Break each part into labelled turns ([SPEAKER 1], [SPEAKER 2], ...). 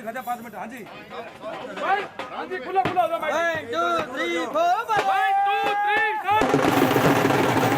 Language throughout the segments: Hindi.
[SPEAKER 1] राजा 5 मिनट हाँ जी भाई हाँ जी खुला खुला हो जाओ भाई
[SPEAKER 2] 1 2 3 4
[SPEAKER 1] 1 2 3 4
[SPEAKER 2] 1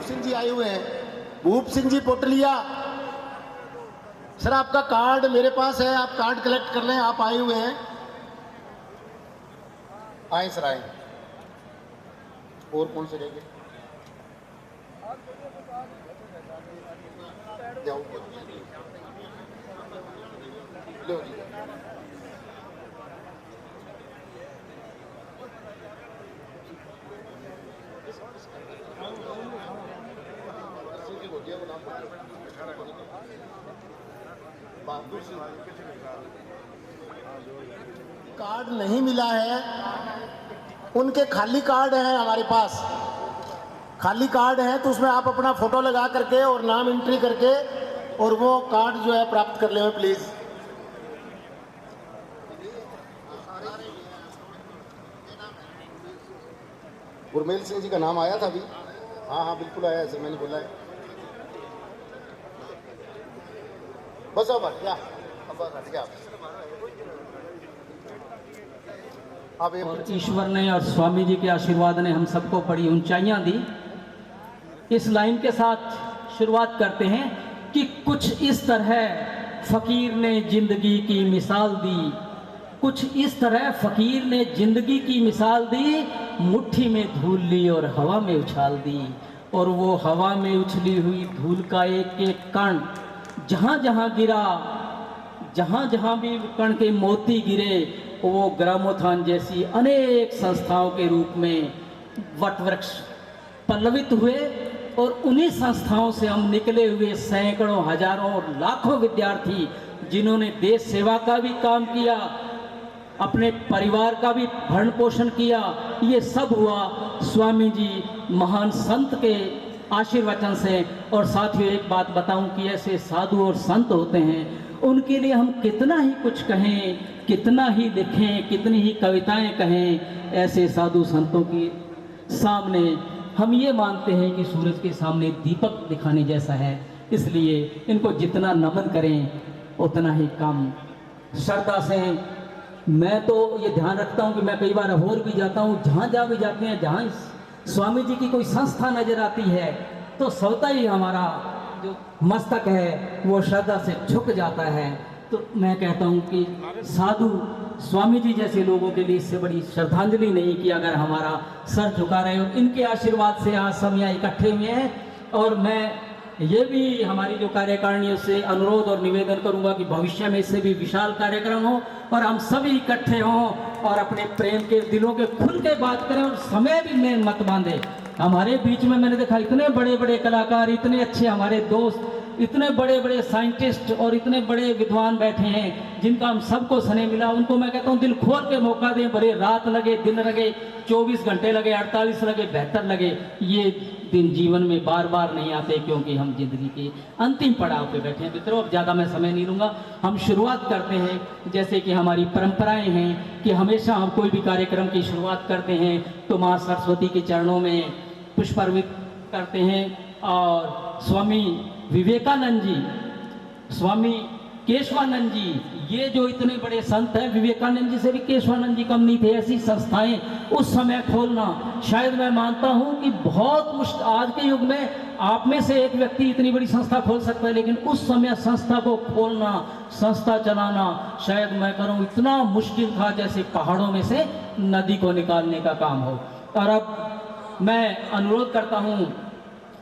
[SPEAKER 2] सिंह जी आए हुए हैं, भूप सिंह जी पोटलिया। सर आपका कार्ड मेरे पास है, आप कार्ड कलेक्ट कर लें, आप आए हुए हैं। आए सर आए। और कौन से रहेंगे? जाओ लो जी। कार्ड नहीं मिला है, उनके खाली कार्ड हैं हमारे पास। खाली कार्ड है तो उसमें आप अपना फोटो लगा करके और नाम एंट्री करके और वो कार्ड जो है प्राप्त कर लें प्लीज। गुरमेल सिंह जी का नाम आया था अभी? हाँ हाँ बिल्कुल आया है सर, मैंने बोला है। बस अब हट गया, अब हट गया आप।
[SPEAKER 3] और ईश्वर ने और स्वामी जी के आशीर्वाद ने हम सबको बड़ी ऊंचाइयां दी। इस लाइन के साथ शुरुआत करते हैं कि कुछ इस तरह फकीर ने जिंदगी की मिसाल दी, कुछ इस तरह फकीर ने जिंदगी की मिसाल दी, मुट्ठी में धूल ली और हवा में उछाल दी। और वो हवा में उछली हुई धूल का एक एक कण जहाँ जहाँ गिरा, जहाँ जहाँ भी कण के मोती गिरे, वो ग्रामोत्थान जैसी अनेक संस्थाओं के रूप में वटवृक्ष पल्लवित हुए। और उन्हीं संस्थाओं से हम निकले हुए सैकड़ों, हजारों और लाखों विद्यार्थी जिन्होंने देश सेवा का भी काम किया, अपने परिवार का भी भरण पोषण किया, ये सब हुआ स्वामी जी महान संत के आशीर्वचन से। और साथियों एक बात बताऊं कि ऐसे साधु और संत होते हैं, उनके लिए हम कितना ही कुछ कहें, कितना ही लिखें, कितनी ही कविताएं कहें, ऐसे साधु संतों के सामने हम ये मानते हैं कि सूरज के सामने दीपक दिखाने जैसा है। इसलिए इनको जितना नमन करें उतना ही कम। श्रद्धा से मैं तो ये ध्यान रखता हूँ कि मैं कई बार अभोर भी जाता हूँ, जहाँ भी जाते हैं, जहाँ स्वामी जी की कोई संस्था नजर आती है तो स्वतः ही हमारा जो मस्तक है वो श्रद्धा से झुक जाता है। तो मैं कहता हूँ कि साधु स्वामी जी जैसे लोगों के लिए इससे बड़ी श्रद्धांजलि नहीं कि अगर हमारा सर झुका रहे हो। इनके आशीर्वाद से आज हम यहाँ इकट्ठे हुए हैं। और मैं ये भी हमारी जो कार्यकारिणी से अनुरोध और निवेदन करूंगा कि भविष्य में इससे भी विशाल कार्यक्रम हो और हम सभी इकट्ठे हों और अपने प्रेम के दिलों के खुल के बात करें और समय भी में मत बांधे। हमारे बीच में मैंने देखा इतने बड़े बड़े कलाकार, इतने अच्छे हमारे दोस्त, इतने बड़े बड़े साइंटिस्ट और इतने बड़े विद्वान बैठे हैं जिनका हम सबको स्नेह मिला। उनको मैं कहता हूँ दिल खोल के मौका दें, भले रात लगे, दिन लगे, 24 घंटे लगे, 48 लगे, 72 लगे, ये दिन जीवन में बार बार नहीं आते क्योंकि हम जिंदगी के अंतिम पड़ाव पे बैठे हैं। मित्रों अब ज़्यादा मैं समय नहीं लूँगा, हम शुरुआत करते हैं। जैसे कि हमारी परंपराएं हैं कि हमेशा हम कोई भी कार्यक्रम की शुरुआत करते हैं तो माँ सरस्वती के चरणों में पुष्प अर्पित करते हैं। और स्वामी विवेकानंद जी, स्वामी केशवानंद जी, ये जो इतने बड़े संत हैं, विवेकानंद जी से भी केशवानंद जी कम नहीं थे, ऐसी संस्थाएं उस समय खोलना, शायद मैं मानता हूं कि बहुत मुश्किल, आज के युग में आप में से एक व्यक्ति इतनी बड़ी संस्था खोल सकता है, लेकिन उस समय संस्था को खोलना, संस्था चलाना, शायद मैं कहूँ इतना मुश्किल था जैसे पहाड़ों में से नदी को निकालने का काम हो। और अब मैं अनुरोध करता हूँ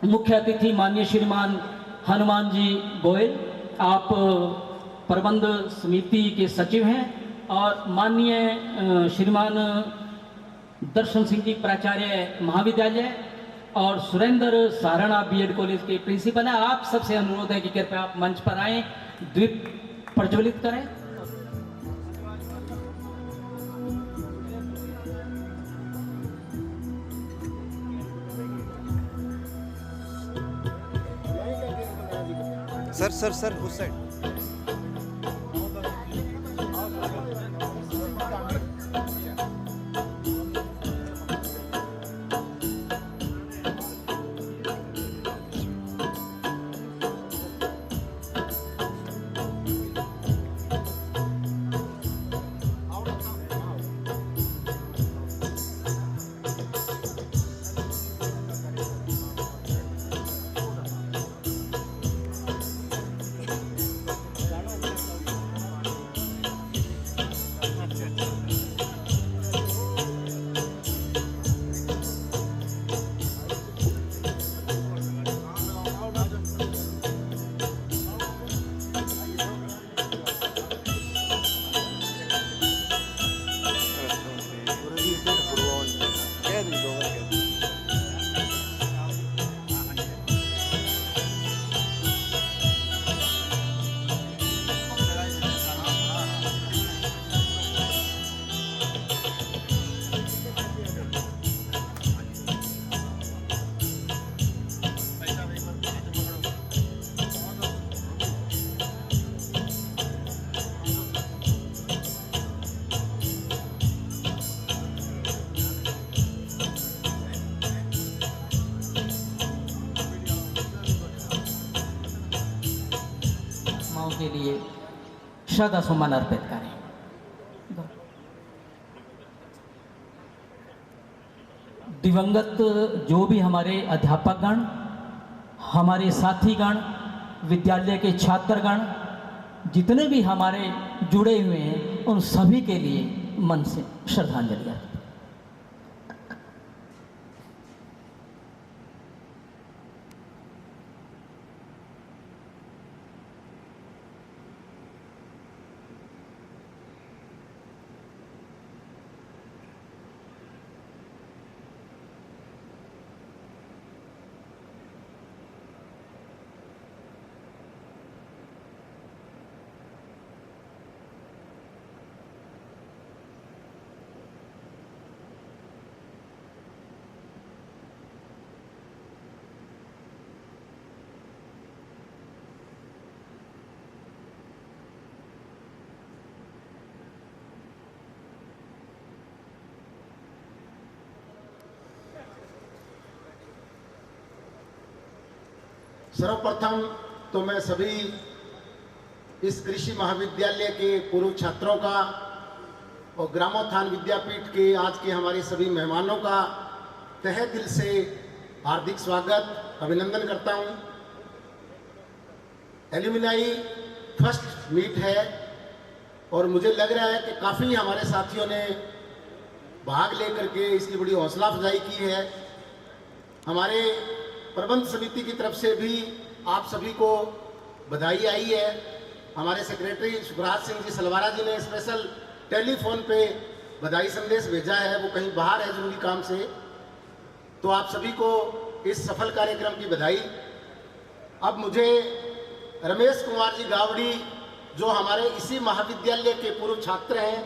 [SPEAKER 3] मुख्य अतिथि माननीय श्रीमान हनुमान जी गोयल, आप प्रबंध समिति के सचिव हैं, और माननीय श्रीमान दर्शन सिंह जी प्राचार्य महाविद्यालय, और सुरेंद्र सहारणा बीएड कॉलेज के प्रिंसिपल हैं। आप सबसे अनुरोध है कि कृपया आप मंच पर आएं, द्वीप प्रज्वलित करें।
[SPEAKER 4] सर उस साइड।
[SPEAKER 3] के लिए श्रद्धा सुमन अर्पित करें। दिवंगत जो भी हमारे अध्यापकगण, हमारे साथीगण, विद्यालय के छात्रगण, जितने भी हमारे जुड़े हुए हैं, उन सभी के लिए मन से श्रद्धांजलि अर्पित।
[SPEAKER 2] सर्वप्रथम तो मैं सभी इस कृषि महाविद्यालय के पूर्व छात्रों का और ग्रामोत्थान विद्यापीठ के आज के हमारे सभी मेहमानों का तहे दिल से हार्दिक स्वागत, अभिनंदन करता हूं। एल्यूमिनाई फर्स्ट मीट है और मुझे लग रहा है कि काफ़ी हमारे साथियों ने भाग लेकर के इसकी बड़ी हौसला अफजाई की है। हमारे प्रबंध समिति की तरफ से भी आप सभी को बधाई आई है। हमारे सेक्रेटरी सुखराज सिंह जी सलवारा जी ने स्पेशल टेलीफोन पे बधाई संदेश भेजा है, वो कहीं बाहर है जरूरी काम से, तो आप सभी को इस सफल कार्यक्रम की बधाई। अब मुझे रमेश कुमार जी गावड़ी, जो हमारे इसी महाविद्यालय के पूर्व छात्र हैं,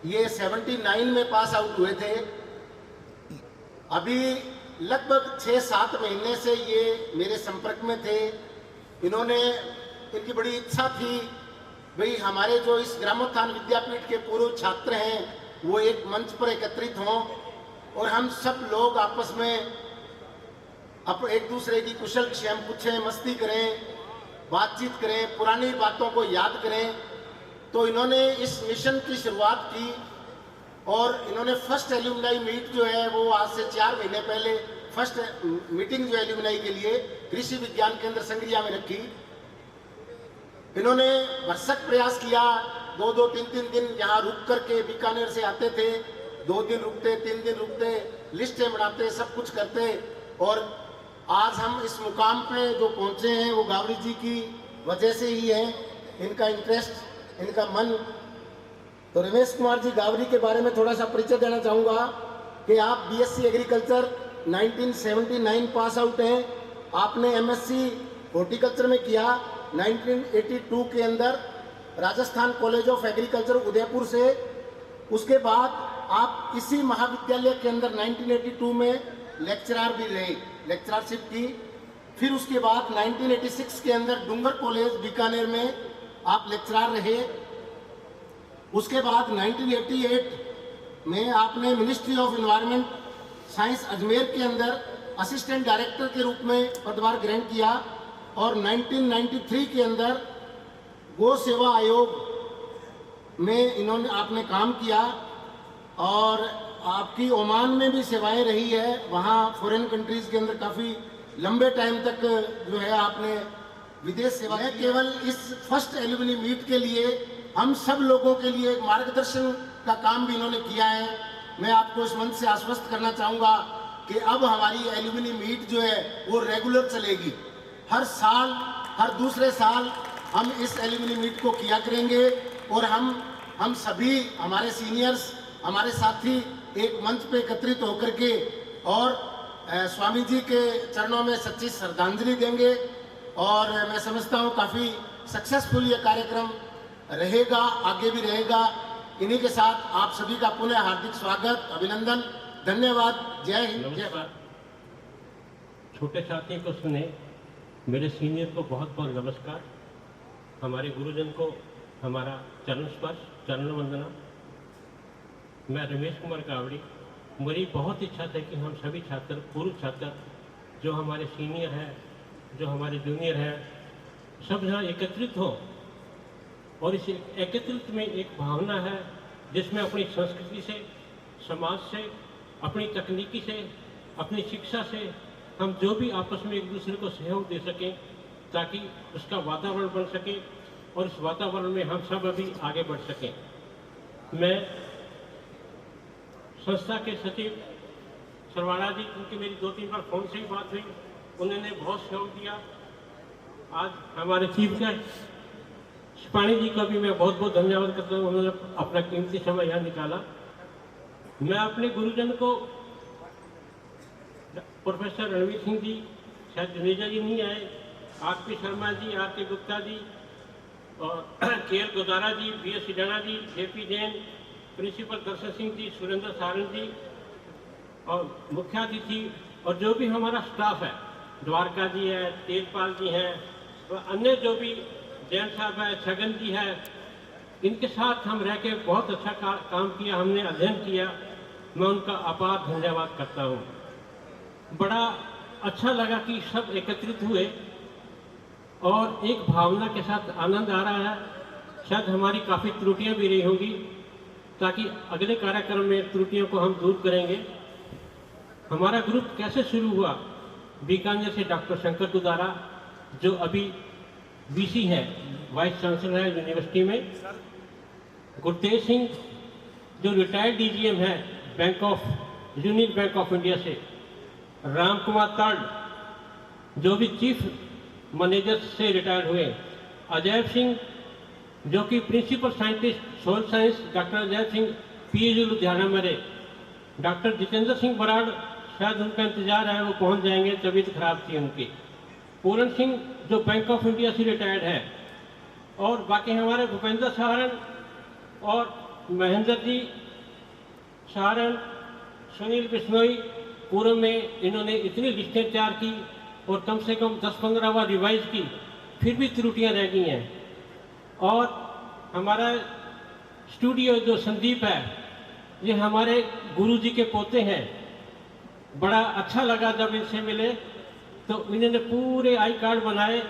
[SPEAKER 2] ये 79 में पास आउट हुए थे, अभी लगभग 6-7 महीने से ये मेरे संपर्क में थे। इनकी बड़ी इच्छा थी भाई हमारे जो इस ग्रामोत्थान विद्यापीठ के पूर्व छात्र हैं वो एक मंच पर एकत्रित हों और हम सब लोग आपस में एक दूसरे की कुशल क्षेम पूछें, मस्ती करें बातचीत करें, पुरानी बातों को याद करें। तो इन्होंने इस मिशन की शुरुआत की और इन्होंने फर्स्ट एल्यूमनाई मीट जो है वो आज से 4 महीने पहले फर्स्ट मीटिंग जो एल्यूमनाई के लिए कृषि विज्ञान केंद्र संग्रिया में रखी। इन्होंने भरसक प्रयास किया, 2-2, 3-3 दिन यहाँ रुक करके, बीकानेर से आते थे, 2 दिन रुकते, 3 दिन रुकते, लिस्टें बनाते, सब कुछ करते और आज हम इस मुकाम पे जो पहुँचे हैं वो गावड़ी जी की वजह से ही है। इनका इंटरेस्ट, इनका मन। तो रमेश कुमार जी गावड़ी के बारे में थोड़ा सा परिचय देना चाहूँगा कि आप बीएससी एग्रीकल्चर 1979 पास आउट हैं। आपने एमएससी हॉर्टिकल्चर में किया 1982 के अंदर Rajasthan college of agriculture Udaipur से। उसके बाद आप इसी महाविद्यालय के अंदर 1982 में लेक्चरर भी रहे, लेक्चरशिप की। फिर उसके बाद 1986 के अंदर डूंगर कॉलेज बीकानेर में आप लेक्चरर रहे। उसके बाद 1988 में आपने ministry of environment science Ajmer के अंदर असिस्टेंट डायरेक्टर के रूप में पदभार ग्रहण किया और 1993 के अंदर गो सेवा आयोग में इन्होंने आपने काम किया और आपकी ओमान में भी सेवाएं रही है। वहाँ फॉरेन कंट्रीज के अंदर काफ़ी लंबे टाइम तक जो है आपने विदेश सेवा है। केवल इस फर्स्ट एल्यूमनी मीट के लिए हम सब लोगों के लिए एक मार्गदर्शन का काम भी इन्होंने किया है। मैं आपको इस मंच से आश्वस्त करना चाहूँगा कि अब हमारी एल्यूमनी मीट जो है वो रेगुलर चलेगी। हर साल, हर दूसरे साल हम इस एल्यूमनी मीट को किया करेंगे और हम सभी, हमारे सीनियर्स, हमारे साथी एक मंच पे एकत्रित होकर के और स्वामी जी के चरणों में सच्ची श्रद्धांजलि देंगे। और मैं समझता हूँ काफ़ी सक्सेसफुल ये कार्यक्रम रहेगा, आगे भी रहेगा। इन्हीं के साथ आप सभी का पुनः हार्दिक स्वागत, अभिनंदन, धन्यवाद। जय हिंद, जय भारत।
[SPEAKER 4] छोटे साथियों को सुने, मेरे सीनियर को बहुत बहुत नमस्कार। हमारे गुरुजन को हमारा चरण स्पर्श, चरण वंदना। मैं रमेश कुमार गावड़ी। मेरी बहुत इच्छा था कि हम सभी छात्र, पूर्व छात्र, जो हमारे सीनियर हैं, जो हमारे जूनियर हैं, सब यहाँ एकत्रित हो और इस एकत्रित में एक भावना है जिसमें अपनी संस्कृति से, समाज से, अपनी तकनीकी से, अपनी शिक्षा से हम जो भी आपस में एक दूसरे को सहयोग दे सकें ताकि उसका वातावरण बन सके और इस वातावरण में हम सब अभी आगे बढ़ सकें। मैं संस्था के सचिव सरवाड़ा जी, क्योंकि मेरी 2-3 बार फ़ोन से ही बात हुई, उन्होंने बहुत सहयोग दिया। आज हमारे चीफ गेस्ट पाणी जी का भी मैं बहुत बहुत धन्यवाद करता हूँ, उन्होंने अपना कीमती समय यहाँ निकाला। मैं अपने गुरुजन को प्रोफेसर रणवीर सिंह जी, शायद जुनेजा जी नहीं आए, आर.पी. शर्मा जी, आर.के. गुप्ता जी और के.एल. गोदारा जी, बी.एस. सिडाना जी, जे.पी. जैन, प्रिंसिपल दर्शन सिंह जी, सुरेंद्र सारंग जी और मुख्य अतिथि और जो भी हमारा स्टाफ है, द्वारका जी है, तेजपाल जी हैं और अन्य जो भी जैन साहब है, छगन जी है, इनके साथ हम रह के बहुत अच्छा काम किया, हमने अध्ययन किया। मैं उनका अपार धन्यवाद करता हूँ। बड़ा अच्छा लगा कि सब एकत्रित हुए और एक भावना के साथ आनंद आ रहा है। शायद हमारी काफ़ी त्रुटियां भी रही होंगी, ताकि अगले कार्यक्रम में त्रुटियों को हम दूर करेंगे। हमारा ग्रुप कैसे शुरू हुआ? बीकानेर से डॉक्टर शंकर दुदारा, जो अभी वीसी है, वाइस चांसलर है यूनिवर्सिटी में, गुरतेज सिंह जो रिटायर्ड डीजीएम है bank of union bank of India से, राम कुमार तर्ड जो भी चीफ मैनेजर से रिटायर हुए, अजय सिंह जो कि principal scientist soil science, doctor Ajay Singh PhD Ludhiana में रहे, डॉक्टर जितेंद्र सिंह बराड़, शायद उनका इंतजार है, वो पहुंच जाएंगे, तबीयत खराब थी उनकी, पूरन सिंह जो बैंक ऑफ इंडिया से रिटायर्ड है, और बाकी हमारे भूपेंद्र सहारण और महेंद्र जी सहारण, सुनील बिश्नोई, पूर्व में इन्होंने इतनी लिस्टें तैयार की और कम से कम 10-15 बार रिवाइज की, फिर भी त्रुटियां रह गई हैं। और हमारा स्टूडियो जो संदीप है, ये हमारे गुरुजी के पोते हैं। बड़ा अच्छा लगा जब इनसे मिले, तो इन्होंने पूरे आई कार्ड बनाए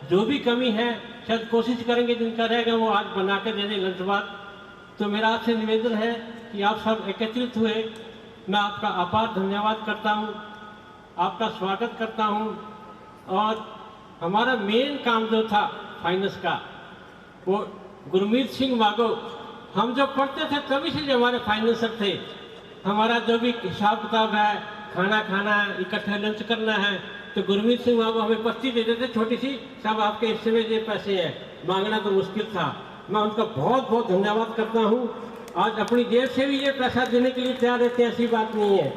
[SPEAKER 4] जो भी कमी है शायद कोशिश करेंगे जिनका रहेगा वो आज बना के दे दें लंच बाद। तो मेरा आपसे निवेदन है कि आप सब एकत्रित हुए, मैं आपका आभार धन्यवाद करता हूँ, आपका स्वागत करता हूँ। और हमारा मेन काम जो था फाइनेंस का, वो गुरमीत सिंह मागो, हम जब पढ़ते थे तभी से जो हमारे फाइनेंसर थे, हमारा जो भी हिसाब किताब है, खाना खाना है, इकट्ठे लंच करना है, तो गुरमीत सिंह मागो हमें पर्ची दे देते छोटी सी, सब आपके हिस्से में ये पैसे हैं, मांगना तो मुश्किल था। मैं उनका बहुत बहुत धन्यवाद करता हूँ। आज अपनी जेब से भी ये पैसा देने के लिए तैयार रहते हैं, ऐसी बात नहीं है।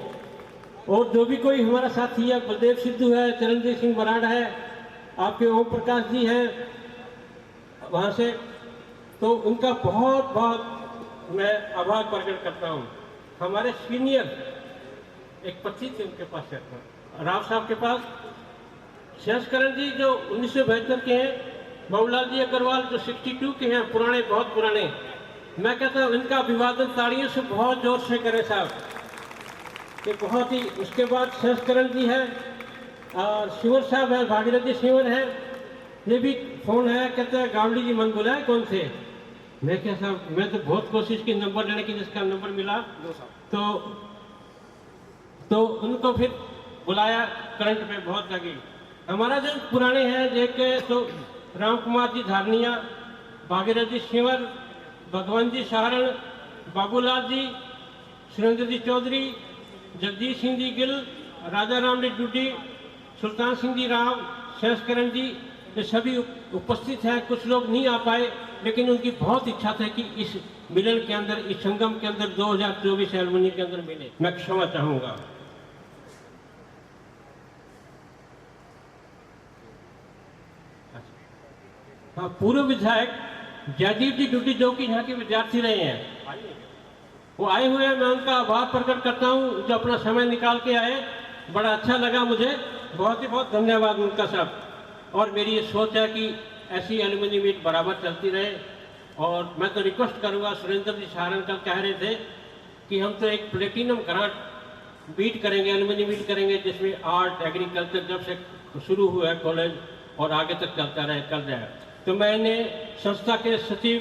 [SPEAKER 4] और जो भी कोई हमारा साथी है, बलदेव सिद्धू है, चरणजीत सिंह बराड़ है, आपके ओम प्रकाश जी हैं वहाँ से, तो उनका बहुत बहुत मैं आभार प्रकट करता हूँ। हमारे सीनियर एक पर्ची थी उनके पास, राव साहब के पास, शेषकरण जी जो 1972 के हैं, बाबूलाल जी अग्रवाल जो 62 के हैं, पुराने, बहुत पुराने। मैं कहता हूँ इनका अभिवादन तालियों से बहुत जोर से करें साहब, ये बहुत ही। उसके बाद शेषकरण जी है और शिवर साहब है, भागीरथ जी शिवर है, ये भी फोन है, कहते हैं गावड़ी जी मन बुलाए कौन थे। मैं क्या साहब, मैं तो बहुत कोशिश की नंबर लेने की, जिसका नंबर मिला तो उनको फिर बुलाया, करंट पे बहुत लगी। हमारा जो पुराने हैं देखे तो राम कुमार जी धारनिया, भागीरथ जी शिवर, भगवान जी सहारण, बाबूलाल जी, सुरेंद्र जी चौधरी, जगदीश सिंह जी गिल, राजा राम जी डुड्डी, सुल्तान सिंह जी राव, शेषकरण जी, ये सभी उपस्थित हैं। कुछ लोग नहीं आ पाए, लेकिन उनकी बहुत इच्छा थी कि इस मिलन के अंदर, इस संगम के अंदर 2024 एलुमनी के अंदर मिले। मैं क्षमा चाहूँगा। हाँ, पूर्व विधायक जयदीप जी डुड्डी जो कि यहाँ के विद्यार्थी रहे हैं, वो आए हुए हैं, मैं उनका आभार प्रकट करता हूँ जो अपना समय निकाल के आए, बड़ा अच्छा लगा मुझे, बहुत ही बहुत धन्यवाद उनका सब। और मेरी ये सोच है कि ऐसी एलुमनी मीट बराबर चलती रहे। और मैं तो रिक्वेस्ट करूँगा, सुरेंद्र जी सहारण कल कह रहे थे कि हम तो एक प्लेटिनम ग्रांट मीट करेंगे, एलुमनी मीट करेंगे, जिसमें आर्ट, एग्रीकल्चर जब से शुरू हुआ है कॉलेज और आगे तक चलता रहे, चल जाए। तो मैंने संस्था के सचिव,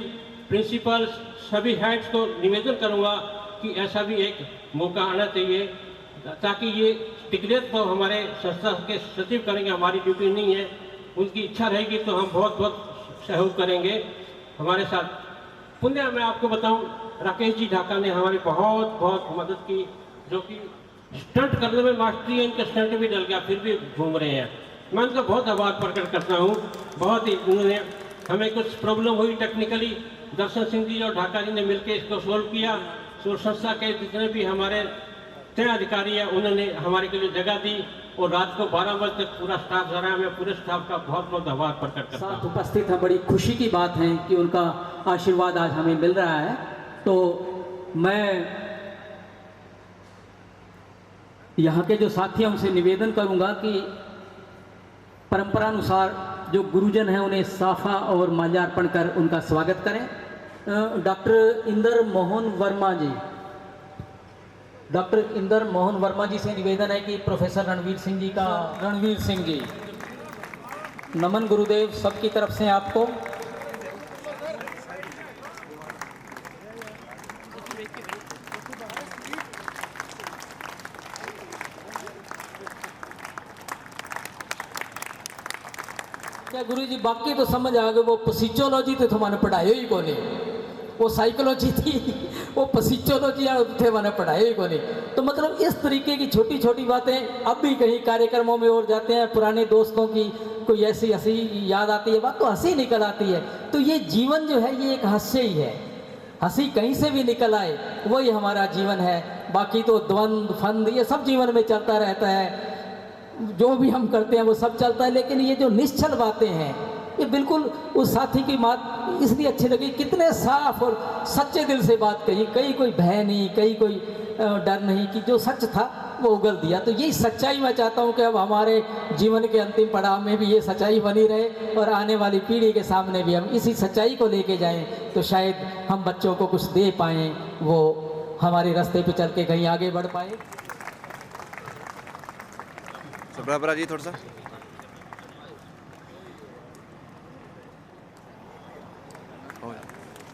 [SPEAKER 4] प्रिंसिपल, सभी हेड्स को निवेदन करूंगा कि ऐसा भी एक मौका आना चाहिए, ताकि ये टिकरेट तो हमारे संस्था के सचिव करेंगे, हमारी ड्यूटी नहीं है। उनकी इच्छा रहेगी तो हम बहुत बहुत सहयोग करेंगे हमारे साथ। पुण्य मैं आपको बताऊं, राकेश जी ढाका ने हमारी बहुत बहुत मदद की, जो कि स्टंट करने में मास्टरी है, इनका स्टंट भी डल गया, फिर भी घूम रहे हैं। मैं उनका बहुत आभार प्रकट करता हूँ। बहुत ही उन्होंने, हमें कुछ प्रॉब्लम हुई टेक्निकली, दर्शन सिंह जी और ढाका जी ने मिलकर इसको सोल्व किया। तो संस्था के जितने भी हमारे तय अधिकारी हैं, उन्होंने हमारे के लिए जगह दी और रात को 12 बजे तक पूरा स्टाफ जा रहा है। मैं पूरे स्टाफ का बहुत बहुत आभार प्रकट करता हूँ।
[SPEAKER 3] साथ उपस्थित हैं, बड़ी खुशी की बात है कि उनका आशीर्वाद आज हमें मिल रहा है। तो मैं यहाँ के जो साथी हैं उनसे निवेदन करूँगा कि परंपरानुसार जो गुरुजन हैं उन्हें साफा और माल्यार्पण कर उनका स्वागत करें। डॉक्टर इंदर मोहन वर्मा जी, डॉक्टर इंदर मोहन वर्मा जी से निवेदन है कि प्रोफेसर रणवीर सिंह जी का, रणवीर सिंह जी, नमन गुरुदेव सबकी तरफ से आपको। क्या गुरु जी बाकी तो समझ आ गए, वो पसिचोलॉजी तो मैंने पढ़ाई ही को नहीं, वो साइकोलॉजी थी, वो पसिचोलॉजी थे मैंने पढ़ाई ही को नहीं। तो मतलब इस तरीके की छोटी छोटी बातें अब भी कहीं कार्यक्रमों में और जाते हैं, पुराने दोस्तों की कोई ऐसी हंसी याद आती है, बात तो हंसी निकल आती है। तो ये जीवन जो है ये एक हास्य ही है, हंसी कहीं से भी निकल आए वही हमारा जीवन है। बाकी तो द्वंद्व फंद ये सब जीवन में चलता रहता है, जो भी हम करते हैं वो सब चलता है। लेकिन ये जो निश्चल बातें हैं, ये बिल्कुल उस साथी की बात इसलिए अच्छी लगी, कितने साफ और सच्चे दिल से बात कही, कहीं कोई भय नहीं, कहीं कोई डर नहीं, कि जो सच था वो उगल दिया। तो यही सच्चाई मैं चाहता हूँ कि अब हमारे जीवन के अंतिम पड़ाव में भी ये सच्चाई बनी रहे और आने वाली पीढ़ी के सामने भी हम इसी सच्चाई को लेके जाएं, तो शायद हम बच्चों को कुछ दे पाएँ, वो हमारे रास्ते पे चल के कहीं आगे बढ़ पाए।
[SPEAKER 5] बराबर जी थोड़ा सा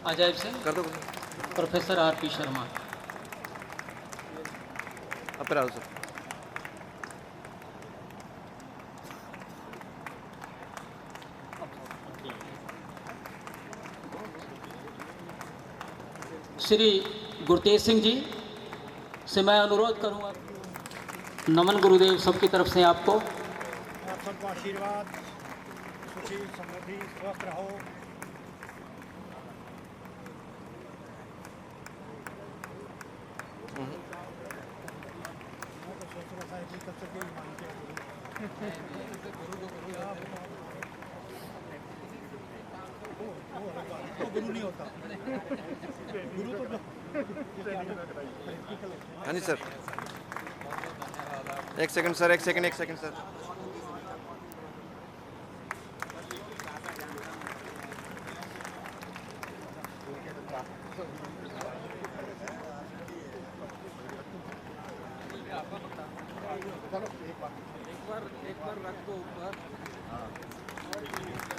[SPEAKER 3] अजय सिंह,
[SPEAKER 5] कर दो
[SPEAKER 3] प्रोफेसर आर.पी. शर्मा।
[SPEAKER 5] अब आओ सर।
[SPEAKER 3] श्री गुरतेज सिंह जी से मैं अनुरोध करूंगा। नमन गुरुदेव सबकी तरफ से आपको।
[SPEAKER 6] आप सबको आशीर्वाद, सुखी समृद्धि स्वस्थ रहो। गुरु नहीं होता, गुरु तो
[SPEAKER 5] हाँ जी सर, एक सेकंड सर, एक सेकंड सर।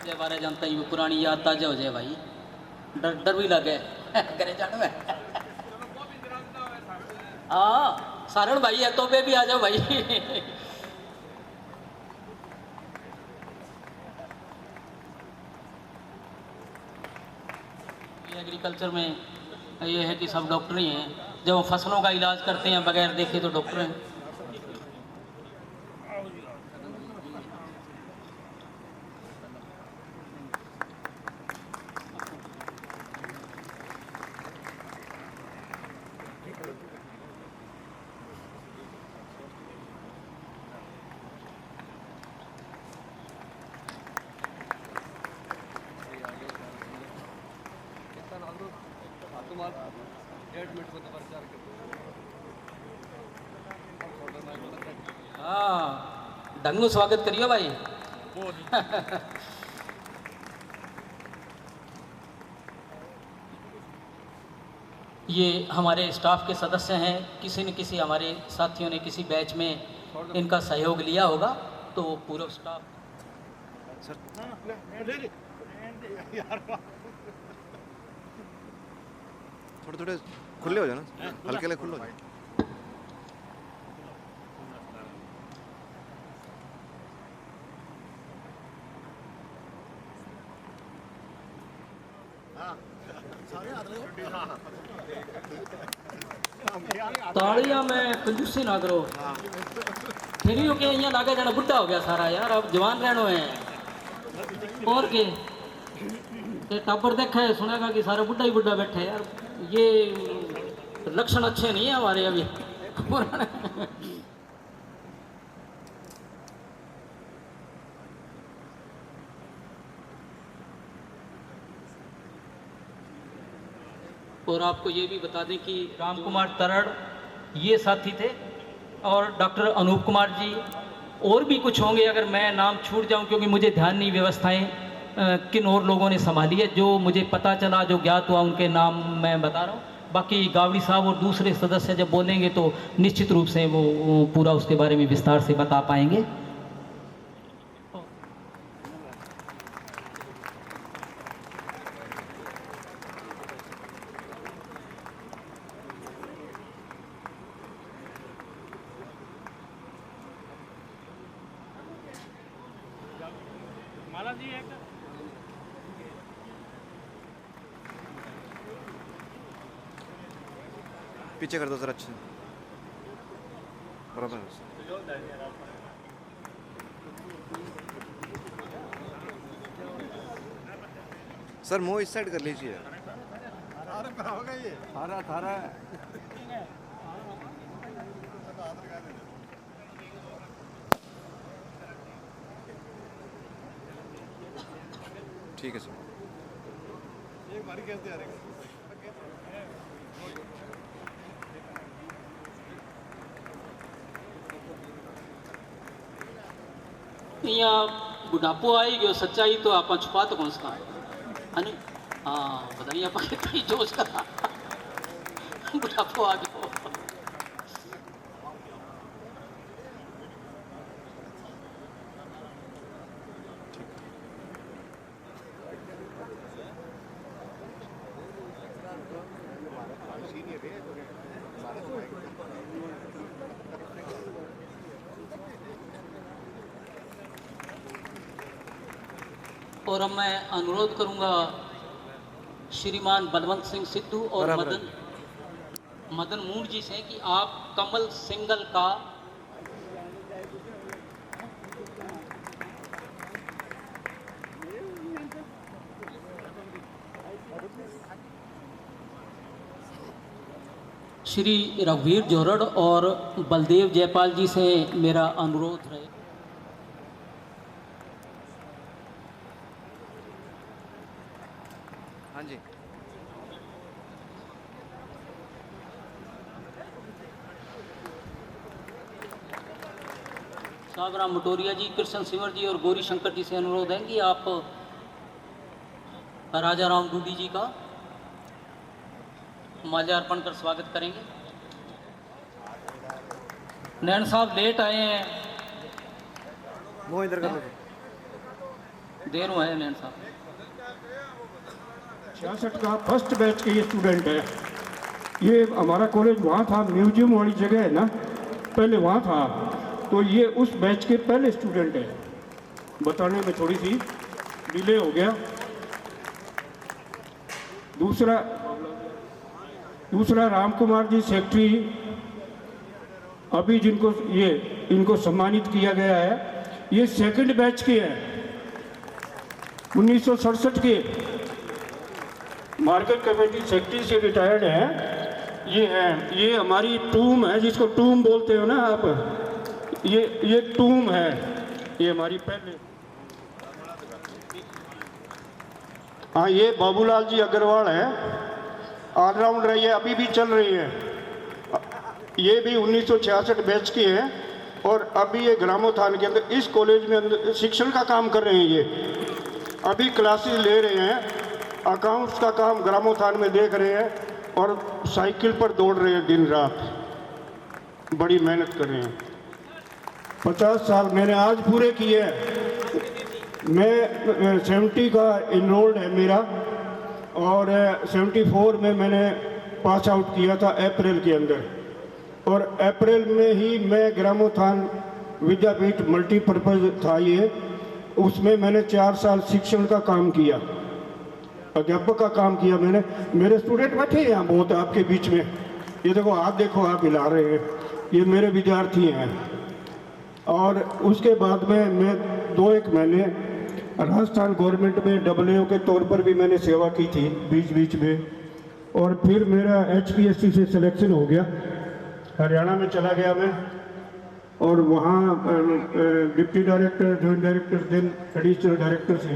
[SPEAKER 3] जय बारे जानता ही वो पुरानी याद ताजा हो जाए भाई, डर भी लगे करे जाने में। हाँ सारण भाई है तो बे भी आ जाओ भाई। एग्रीकल्चर में ये है कि सब डॉक्टर ही हैं, जब वो फसलों का इलाज करते हैं बगैर देखे तो डॉक्टर हैं। हाँ ढंग स्वागत करियो भाई। ये हमारे स्टाफ के सदस्य हैं, किसी न किसी हमारे साथियों ने किसी बैच में इनका सहयोग लिया होगा, तो पूरा स्टाफ।
[SPEAKER 5] थोड़े खुले हो जाओ ना, हल्के खुले हो जाओ।
[SPEAKER 3] तालियां में कंजूसी ना करो, फिर के यहाँ लागे जाना बुढ़ा हो गया सारा यार, अब जवान रहनो है और के टाबर देखा है सुनेगा कि सारा बुढ़ा ही बुढ़ा बैठा है यार, ये लक्षण अच्छे नहीं है हमारे अभी। और आपको ये भी बता दें कि राम कुमार तरड़ ये साथी थे, और डॉक्टर अनूप कुमार जी, और भी कुछ होंगे अगर मैं नाम छूट जाऊं, क्योंकि मुझे ध्यान नहीं व्यवस्थाएं किन और लोगों ने संभाली है। जो मुझे पता चला, जो ज्ञात हुआ, उनके नाम मैं बता रहा हूं। बाकी गावड़ी साहब और दूसरे सदस्य जब बोलेंगे तो निश्चित रूप से वो पूरा उसके बारे में विस्तार से बता पाएंगे।
[SPEAKER 1] माला जी एक
[SPEAKER 5] पीछे कर दो सर, अच्छे बराबर। सर मुंह इस साइड कर लीजिए। थारा ठीक है सर। एक बारी कैसे आ रहे हैं?
[SPEAKER 3] यहाँ बुढ़ापो आई गयो, सच्चाई तो आप छुपा तो कौन सा है नहीं। हाँ बताइए आप कितनी जोश का बुढ़ापो आ गयो। और अब मैं अनुरोध करूंगा श्रीमान बलवंत सिंह सिद्धू और मदन मूड जी से कि आप कमल सिंगल का श्री रघुवीर जोरड़ और बलदेव जयपाल जी से मेरा अनुरोध है।
[SPEAKER 5] हाँ जी।
[SPEAKER 3] सावराम मटोरिया जी, कृष्ण सिंवर जी और गौरी शंकर जी से अनुरोध है कि आप राजा राम डूडी जी का माल्यार्पण कर स्वागत करेंगे। नैन साहब लेट आए हैं,
[SPEAKER 5] वो इधर कर लो।
[SPEAKER 3] देर हुआ है नैन साहब।
[SPEAKER 6] 66 का फर्स्ट बैच के ये स्टूडेंट है। ये हमारा कॉलेज वहाँ था, म्यूजियम वाली जगह है ना, पहले वहाँ था, तो ये उस बैच के पहले स्टूडेंट है। बताने में थोड़ी सी डिले हो गया। दूसरा राम कुमार जी सेक्रेटरी, अभी जिनको इनको सम्मानित किया गया है, ये सेकंड बैच के हैं, 1967 के मार्केट कमेटी सेक्रेटरी से रिटायर्ड हैं। ये हमारी टूम है, जिसको टूम बोलते हो ना आप, ये टूम है, ये हमारी पहले। हाँ, ये बाबूलाल जी अग्रवाल हैं, ऑलराउंड रही है, अभी भी चल रही है। ये भी 1966 बैच के हैं और अभी ये ग्रामोत्थान के अंदर इस कॉलेज में अंदर शिक्षण का काम कर रहे हैं। ये अभी क्लासेस ले रहे हैं, अकाउंट्स का काम ग्रामोत्थान में देख रहे हैं और साइकिल पर दौड़ रहे हैं दिन रात, बड़ी मेहनत कर रहे हैं। 50 साल मैंने आज पूरे किए हैं। मैं 70 का इनरोल्ड है मेरा और 74 में मैंने पास आउट किया था अप्रैल के अंदर, और अप्रैल में ही मैं ग्रामोत्थान विद्यापीठ मल्टीपर्पज़ था ये, उसमें मैंने 4 साल शिक्षण का काम किया, अध्यापक का काम किया मैंने। मेरे स्टूडेंट बैठे हैं यहाँ बहुत आपके बीच में, ये देखो आप हिला रहे हैं, ये मेरे विद्यार्थी हैं। और उसके बाद में मैं 2-1 महीने राजस्थान गवर्नमेंट में WO के तौर पर भी मैंने सेवा की थी बीच में, और फिर मेरा HPSC से सिलेक्शन हो गया, हरियाणा में चला गया मैं, और वहाँ deputy director, joint director, then additional director से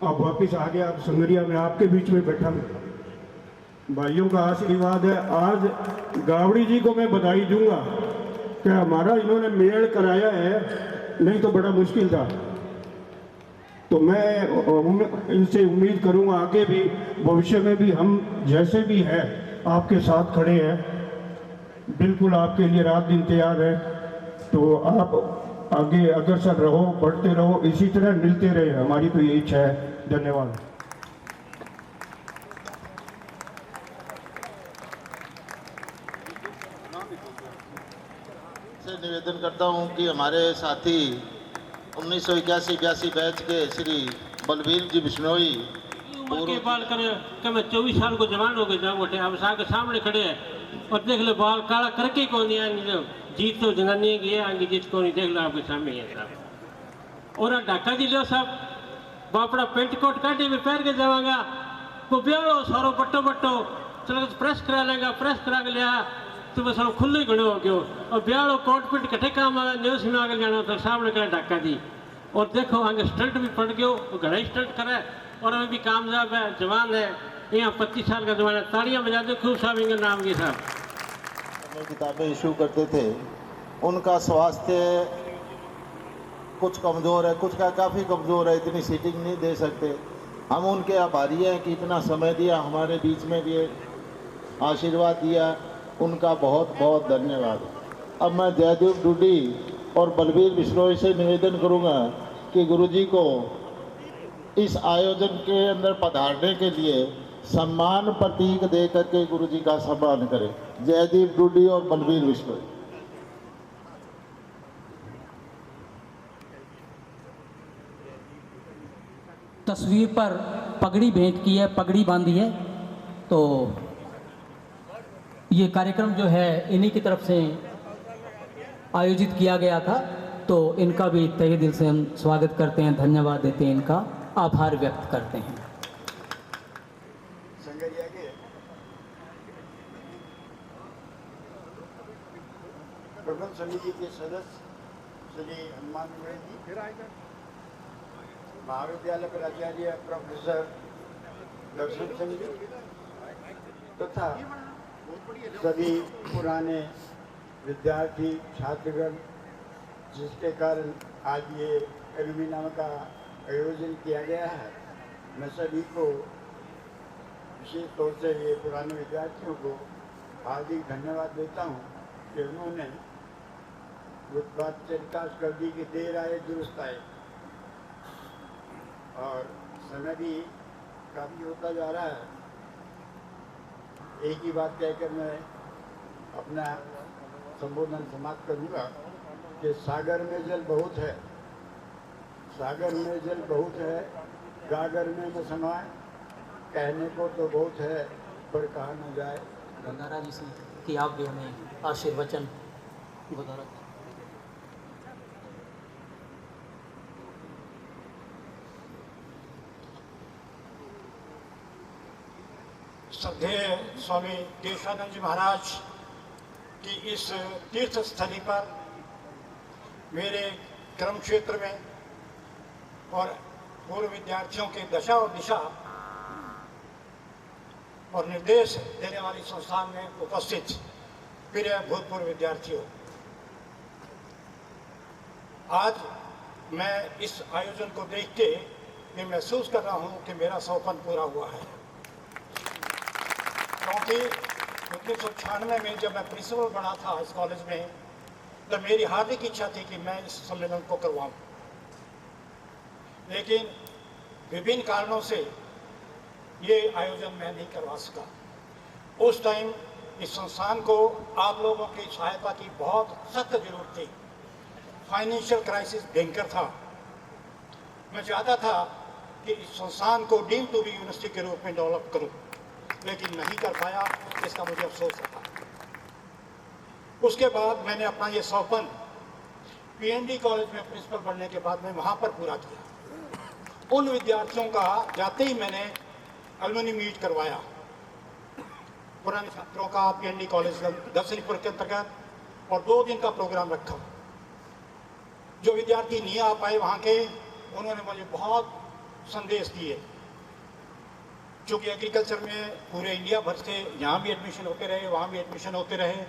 [SPEAKER 6] अब वापस आ गया। अब संगरिया में आपके बीच में बैठा हूँ। भाइयों का आशीर्वाद है। आज गावड़ी जी को मैं बधाई दूंगा कि हमारा इन्होंने मेल कराया है, नहीं तो बड़ा मुश्किल था। तो मैं इनसे उम्मीद करूंगा आगे भी, भविष्य में भी हम जैसे भी हैं आपके साथ खड़े हैं, बिल्कुल आपके लिए रात दिन तैयार है। तो आप आगे अग्रसर रहो, बढ़ते रहो, इसी तरह मिलते रहे, हमारी तो यही इच्छा है। धन्यवाद।
[SPEAKER 7] से निवेदन करता हूं कि हमारे साथी 1981-82 बैच के श्री बलवीर जी बिश्नोई
[SPEAKER 4] उम्र के बाल कर 24 साल को जवान हो गए, जब उठे अब के सामने खड़े हैं और देख लो बाल काला करके कौन नहीं आएंगे, जीत तो जनानी की है, आगे जीत कौन नहीं, देख लो आपके सामने है साहब। और ढाका जी लो साहब, बापड़ा पेंट कोट काटे में पैर के जावांगा, वो ब्यालो सारो बट्टो चलो प्रेस करा लेगा, प्रेस करा के लिया तो बस खुले घड़े हो गयो, और ब्यालो कोट पिट कटे काम आया, न्यूज में आगे जाना तो सामने करे ढाका जी। और देखो आगे स्टंट भी पड़ गयो, वो घड़ा ही स्टंट करे और अभी भी कामयाब है, जवान है, यहाँ 25 साल का जवान है। ताड़ियां बजा दो खूब साहब, इनका नाम के साहब।
[SPEAKER 7] किताबें इशू करते थे, उनका स्वास्थ्य कुछ कमज़ोर है, कुछ का काफ़ी कमज़ोर है, इतनी सीटिंग नहीं दे सकते। हम उनके आभारी हैं कि इतना समय दिया, हमारे बीच में भी आशीर्वाद दिया, उनका बहुत बहुत धन्यवाद। अब मैं जयदेव डूडी और बलवीर बिश्नोई से निवेदन करूंगा कि गुरुजी को इस आयोजन के अंदर पधारने के लिए सम्मान प्रतीक दे करके गुरुजी का सम्मान करें। जयदेव डूडी और बलवीर बिश्नोई।
[SPEAKER 3] तस्वीर पर पगड़ी भेंट की है, पगड़ी बांधी है। तो ये कार्यक्रम जो है इन्हीं की तरफ से आयोजित किया गया था, तो इनका भी तहे दिल से हम स्वागत करते हैं, धन्यवाद देते हैं, इनका आभार व्यक्त करते हैं।
[SPEAKER 6] प्रबंध समिति के सदस्य श्री हनुमान जी, महाविद्यालय प्राचार्य प्रोफेसर दर्शन सिंह जी तथा सभी पुराने विद्यार्थी छात्रगण, जिसके कारण आज ये एल्यूमिनियम का आयोजन किया गया है, मैं सभी को विशेष तौर से ये पुराने विद्यार्थियों को हार्दिक धन्यवाद देता हूँ कि उन्होंने बात टेलीकास्ट कर दी कि देर आए दुरुस्त आए। और समय भी काफ़ी होता जा रहा है। एक ही बात कहकर मैं अपना संबोधन समाप्त करूँगा कि सागर में जल बहुत है, सागर में जल बहुत है, गागर में न समाए, कहने को तो बहुत है पर कहा न जाए।
[SPEAKER 3] गंगारा जी से कि आप भी हमें आशीर्वचन गुजारा।
[SPEAKER 6] श्रद्धेय स्वामी केशवानंद जी महाराज की इस तीर्थ स्थली पर मेरे कर्म क्षेत्र में और पूर्व विद्यार्थियों के दशा और दिशा और निर्देश देने वाली संस्थान में उपस्थित प्रिय भूतपूर्व विद्यार्थियों, आज मैं इस आयोजन को देख के ये महसूस कर रहा हूँ कि मेरा सौपन पूरा हुआ है। क्योंकि 1996 में जब मैं प्रिंसिपल बना था इस कॉलेज में, तो मेरी हार्दिक इच्छा थी कि मैं इस सम्मेलन को करवाऊं, लेकिन विभिन्न कारणों से ये आयोजन मैं नहीं करवा सका। उस टाइम इस संस्थान को आप लोगों की सहायता की बहुत सख्त जरूरत थी। फाइनेंशियल क्राइसिस भयंकर था। मैं चाहता था कि इस संस्थान को डीम्ड टू बी यूनिवर्सिटी के रूप में डेवलप करूं, लेकिन नहीं कर पाया, इसका मुझे अफसोस था। उसके बाद मैंने अपना ये सौपन पीएनडी कॉलेज में प्रिंसिपल बनने के बाद में वहाँ पर पूरा किया। उन विद्यार्थियों का जाते ही मैंने अलुमिनी मीट करवाया, पुराने छात्रों का पीएनडी कॉलेज दर्शनीपुर के अंतर्गत, और 2 दिन का प्रोग्राम रखा। जो विद्यार्थी नहीं आ पाए वहाँ के, उन्होंने मुझे बहुत संदेश दिए। चूँकि एग्रीकल्चर में पूरे इंडिया भर से यहाँ भी एडमिशन होते रहे, वहाँ भी एडमिशन होते रहे,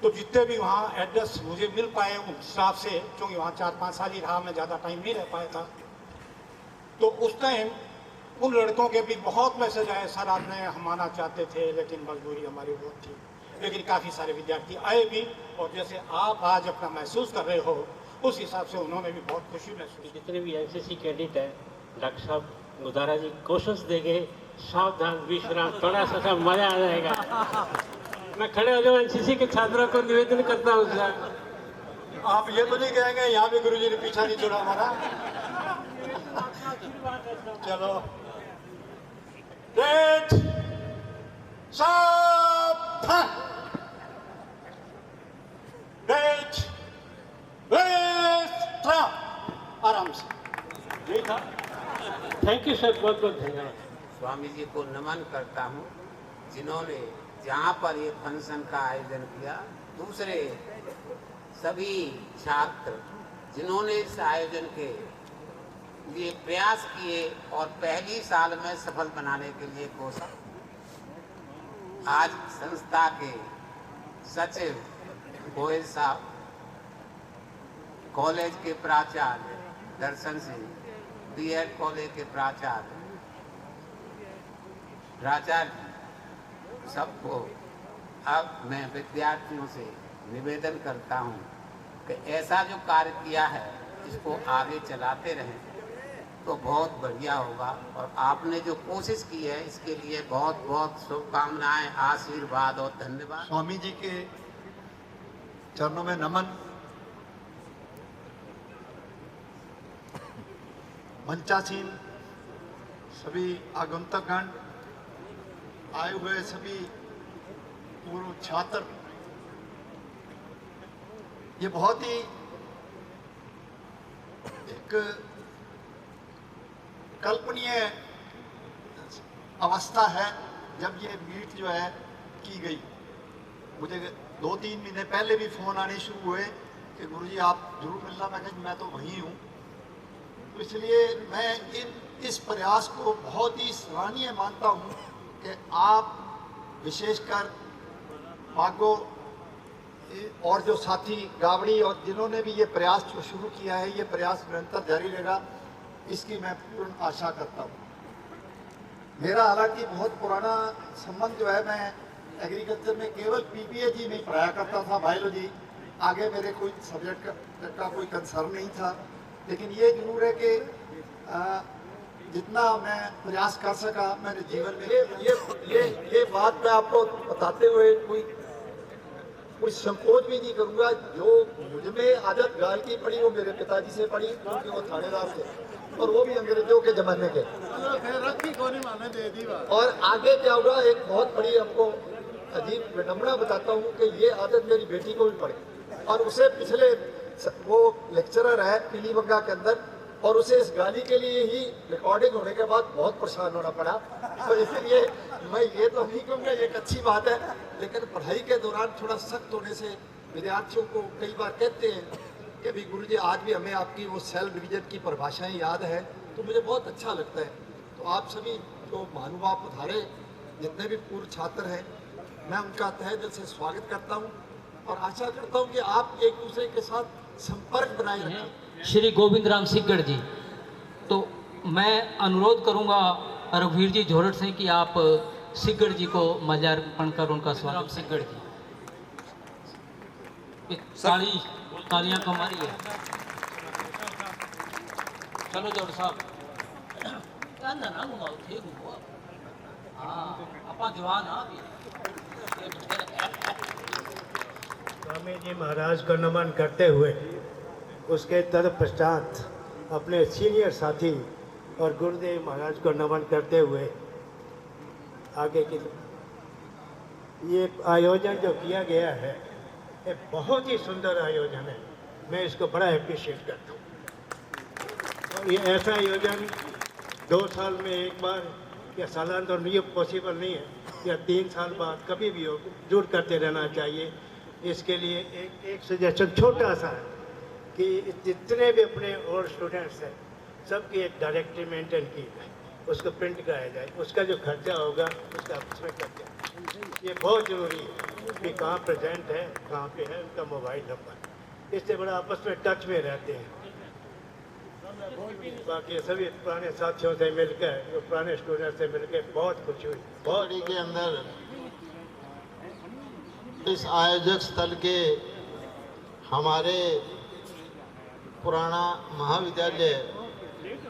[SPEAKER 6] तो जितने भी वहाँ एड्रेस मुझे मिल पाए उस हिसाब से, क्योंकि वहाँ 4-5 साल ही रहा, मैं ज़्यादा टाइम नहीं रह पाया था, तो उस टाइम उन लड़कों के भी बहुत मैसेज आए, सर आप में हम आना चाहते थे लेकिन मजबूरी हमारी बहुत थी। लेकिन काफ़ी सारे विद्यार्थी आए भी, और जैसे आप आज अपना महसूस कर रहे हो, उस हिसाब से उन्होंने भी बहुत खुशी महसूस की।
[SPEAKER 4] जितने भी एनसीसी कैडेट है, डॉक्टर साहब गुदारा जी कोशिश देंगे, सावधान विश्राम, थोड़ा सा मजा आ जाएगा। मैं खड़े हो जाऊँ, एनसीसी के छात्रों को निवेदन करता हूँ सर।
[SPEAKER 6] आप ये तो नहीं कहेंगे यहाँ भी गुरुजी ने पीछा नहीं छोड़ा हमारा? चलो, रेड सावधान, रेड आराम से, यही था।
[SPEAKER 4] थैंक यू सर, बहुत बहुत धन्यवाद।
[SPEAKER 8] स्वामी जी को नमन करता हूँ, जिन्होंने जहाँ पर ये फंक्शन का आयोजन किया, दूसरे सभी छात्र जिन्होंने इस आयोजन के लिए प्रयास किए और पहली साल में सफल बनाने के लिए कोशिश। आज संस्था के सचिव गोयल साहब, कॉलेज के प्राचार्य दर्शन सिंह, बीएड कॉलेज के प्राचार्य सबको, अब मैं विद्यार्थियों से निवेदन करता हूं कि ऐसा जो कार्य किया है इसको आगे चलाते रहें तो बहुत बढ़िया होगा। और आपने जो कोशिश की है इसके लिए बहुत बहुत शुभकामनाएं, आशीर्वाद और धन्यवाद।
[SPEAKER 9] स्वामी जी के चरणों में नमन। मंचासीन, सभी आगंतुकगण, आए हुए सभी पूर्व छात्र, ये बहुत ही एक कल्पनीय अवस्था है जब ये मीट जो है की गई। मुझे 2-3 महीने पहले भी फ़ोन आने शुरू हुए कि गुरुजी आप जरूर मिलना। मैं तो वहीं हूँ। तो इसलिए मैं इस प्रयास को बहुत ही सराहनीय मानता हूँ कि आप विशेषकर बागो और जो साथी गावड़ी और जिन्होंने भी ये प्रयास जो शुरू किया है, ये प्रयास निरंतर जारी रहेगा, इसकी मैं पूर्ण आशा करता हूँ। मेरा हालांकि बहुत पुराना संबंध जो है, मैं एग्रीकल्चर में केवल पीपीएजी में पढ़ाया करता था, बायोलॉजी। आगे मेरे कोई सब्जेक्ट का कोई कंसर्न नहीं था, लेकिन ये जरूर है कि जितना मैं प्रयास कर सका मैंने जीवन में ये बात मैं आपको बताते हुए कोई संकोच भी नहीं करूंगा। जो मुझमें आदत गाल की पड़ी वो मेरे पिताजी से पड़ी, क्योंकि वो थानेदार थे और वो भी अंग्रेजों के जमाने के। और आगे क्या होगा, एक बहुत बड़ी आपको अजीब विडंबना बताता हूँ कि ये आदत मेरी बेटी को भी पड़ी और उसे पिछले वो लेक्चरर है पीलीबंगा के अंदर, और उसे इस गाली के लिए ही रिकॉर्डिंग होने के बाद बहुत परेशान होना पड़ा। तो इसलिए मैं ये तो नहीं कहूँगा ये एक अच्छी बात है, लेकिन पढ़ाई के दौरान थोड़ा सख्त होने से विद्यार्थियों को कई बार कहते हैं कि भाई गुरुजी आज भी हमें आपकी वो सेल्फ डिवीजन की परिभाषाएं याद है, तो मुझे बहुत अच्छा लगता है। तो आप सभी जो महानुभाव पधारे, जितने भी पूर्व छात्र हैं, मैं उनका तहे दिल से स्वागत करता हूँ और आशा करता हूँ कि आप एक दूसरे के साथ संपर्क बनाए रखें।
[SPEAKER 3] श्री गोविंद राम सिग्गड़ जी, तो मैं अनुरोध करूंगा रघुवीर जी झोरट से कि आप सिग्गड़ जी को माल्यार्पण कर उनका स्वागत। सिग्गड़ जी तालियां कमारी है। चलो जोड़ साहब ना घुमाओ थे घुमाओ। हाँ अपा जवान आ
[SPEAKER 10] स्वामी जी महाराज को नमन करते हुए उसके तत्पश्चात अपने सीनियर साथी और गुरुदेव महाराज को नमन करते हुए आगे की ये आयोजन जो किया गया है, ये बहुत ही सुंदर आयोजन है। मैं इसको बड़ा अप्रिशिएट करता हूँ। और ये ऐसा आयोजन 2 साल में एक बार या सालांतर नहीं पॉसिबल नहीं है, या 3 साल बाद कभी भी हो, जरूर करते रहना चाहिए। इसके लिए एक सजेशन छोटा सा है कि जितने भी अपने और स्टूडेंट्स हैं सबकी एक डायरेक्टरी मेंटेन की जाए, उसको प्रिंट कराया जाए, उसका जो खर्चा होगा उसका आपस में खर्चा। ये बहुत ज़रूरी है कि कहाँ प्रेजेंट है, कहाँ पे है, उनका मोबाइल नंबर, इससे बड़ा आपस में टच में रहते हैं। बाकी सभी पुराने साथियों से मिलकर, जो पुराने स्टूडेंट से मिलकर बहुत खुशी हुई।
[SPEAKER 7] बहुत के अंदर इस आयोजक स्थल के हमारे पुराना महाविद्यालय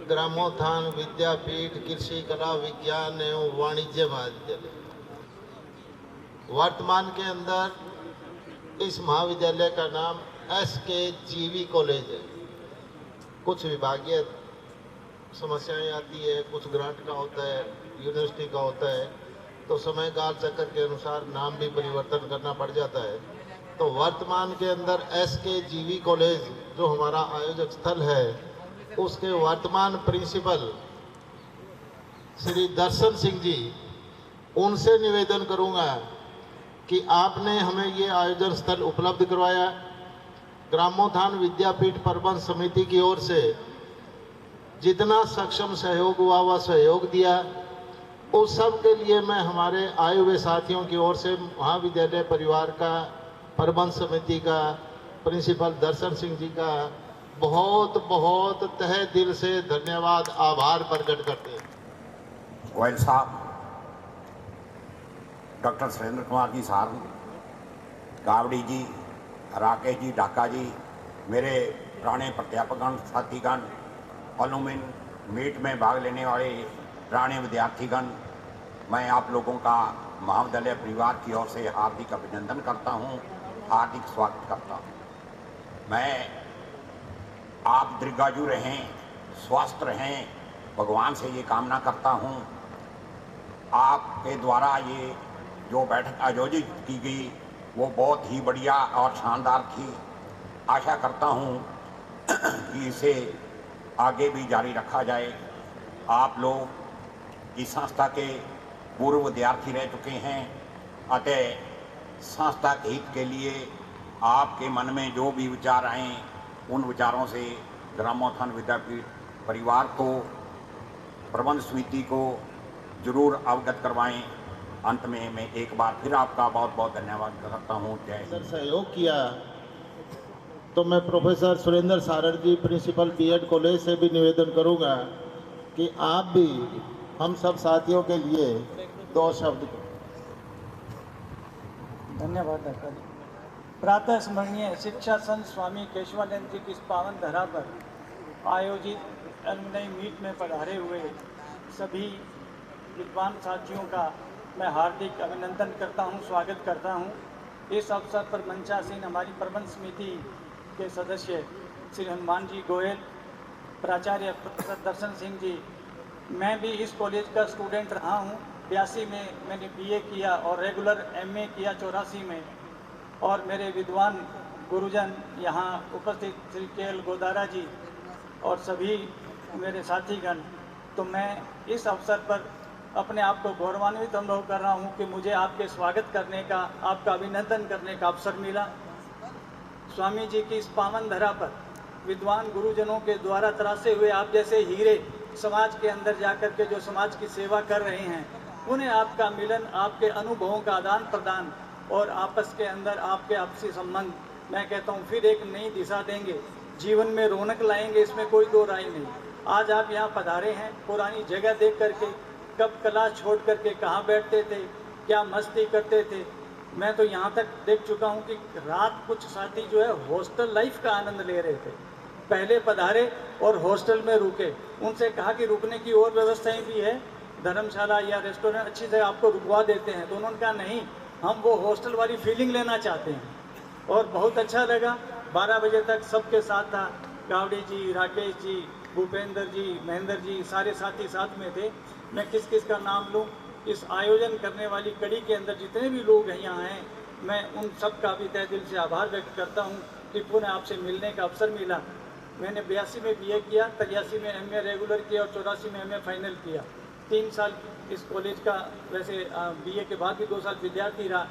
[SPEAKER 7] ग्रामोत्थान विद्यापीठ कृषि कला विज्ञान एवं वाणिज्य महाविद्यालय, वर्तमान के अंदर इस महाविद्यालय का नाम SKGV कॉलेज है। कुछ विभागीय समस्याएं आती है, कुछ ग्रांट का होता है, यूनिवर्सिटी का होता है, तो समय काल चक्कर के अनुसार नाम भी परिवर्तन करना पड़ जाता है। तो वर्तमान के अंदर SKGV कॉलेज जो हमारा आयोजक स्थल है, उसके वर्तमान प्रिंसिपल श्री दर्शन सिंह जी, उनसे निवेदन करूंगा कि आपने हमें ये आयोजन स्थल उपलब्ध करवाया, ग्रामोत्थान विद्यापीठ प्रबंध समिति की ओर से जितना सक्षम सहयोग हुआ वह सहयोग दिया, उस सब के लिए मैं हमारे आए हुए साथियों की ओर से महाविद्यालय परिवार का, प्रबंध समिति का, प्रिंसिपल दर्शन सिंह जी का बहुत बहुत तहे दिल से धन्यवाद, आभार प्रकट करते हैं।
[SPEAKER 11] गोयल साहब, डॉक्टर सुरेंद्र कुमार जी साहब, गावड़ी जी, राकेश जी, डाका जी, मेरे पुराने प्राध्यापकगण, साथीगण, अलुमिन मीट में भाग लेने वाले पुराने विद्यार्थीगण, मैं आप लोगों का महाविद्यालय परिवार की ओर से हार्दिक अभिनंदन करता हूं, हार्दिक स्वागत करता हूं। मैं आप दीर्घायु रहें, स्वस्थ रहें, भगवान से ये कामना करता हूँ। आपके द्वारा ये जो बैठक आयोजित की गई वो बहुत ही बढ़िया और शानदार थी। आशा करता हूँ कि इसे आगे भी जारी रखा जाए। आप लोग इस संस्था के पूर्व विद्यार्थी रह चुके हैं, अतः संस्था के हित के लिए आपके मन में जो भी विचार आए उन विचारों से ग्रामोत्थान विद्यापीठ परिवार को, प्रबंध समिति को जरूर अवगत करवाएं। अंत में मैं एक बार फिर आपका बहुत बहुत धन्यवाद करता हूँ। जय हिंद।
[SPEAKER 7] सहयोग किया तो मैं प्रोफेसर सुरेंद्र सारड़ जी, प्रिंसिपल बीएड कॉलेज से भी निवेदन करूंगा कि आप भी हम सब साथियों के लिए 2 शब्द।
[SPEAKER 12] धन्यवाद डॉक्टर जी। प्रातः स्मरणीय शिक्षा संत स्वामी केशवानंद जी की इस पावन धरा पर आयोजित एलुमनी मीट में पधारे हुए सभी विद्वान साथियों का मैं हार्दिक अभिनंदन करता हूं, स्वागत करता हूं। इस अवसर पर मंचासीन हमारी प्रबंध समिति के सदस्य श्री हनुमान जी गोयल, प्राचार्य प्रोफेसर दर्शन सिंह जी, मैं भी इस कॉलेज का स्टूडेंट रहा हूं। 82 में मैंने बीए किया और रेगुलर एमए किया 84 में। और मेरे विद्वान गुरुजन यहाँ उपस्थित श्री केएल गोदारा जी और सभी मेरे साथीगण, तो मैं इस अवसर पर अपने आप को गौरवान्वित अनुभव कर रहा हूँ कि मुझे आपके स्वागत करने का, आपका अभिनंदन करने का अवसर मिला। स्वामी जी की इस पावन धरा पर विद्वान गुरुजनों के द्वारा तरासे हुए आप जैसे हीरे समाज के अंदर जाकर के जो समाज की सेवा कर रहे हैं, उन्हें आपका मिलन, आपके अनुभवों का आदान प्रदान और आपस के अंदर आपके आपसी संबंध, मैं कहता हूँ फिर एक नई दिशा देंगे, जीवन में रौनक लाएंगे, इसमें कोई दो राय नहीं। आज आप यहाँ पधारे हैं पुरानी जगह देख करके, कब क्लास छोड़ करके कहाँ बैठते थे, क्या मस्ती करते थे। मैं तो यहाँ तक देख चुका हूँ कि रात कुछ साथी जो है हॉस्टल लाइफ का आनंद ले रहे थे। पहले पधारे और हॉस्टल में रुके, उनसे कहा कि रुकने की और व्यवस्थाएं भी है, धर्मशाला या रेस्टोरेंट अच्छी जगह आपको रुकवा देते हैं। तो उन्होंने कहा नहीं, हम वो हॉस्टल वाली फीलिंग लेना चाहते हैं। और बहुत अच्छा लगा, 12 बजे तक सबके साथ था। गावड़ी जी, राकेश जी, भूपेंद्र जी, महेंद्र जी, सारे साथी साथ में थे। मैं किस किस का नाम लूँ, इस आयोजन करने वाली कड़ी के अंदर जितने भी लोग यहाँ हैं, मैं उन सब का भी तहे दिल से आभार व्यक्त करता हूँ कि पुनः आपसे मिलने का अवसर मिला। मैंने 82 में बीए किया, 83 में एमए रेगुलर किया और 84 में एमए फाइनल किया। 3 साल इस कॉलेज का, वैसे बीए के बाद भी 2 साल विद्यार्थी रहा।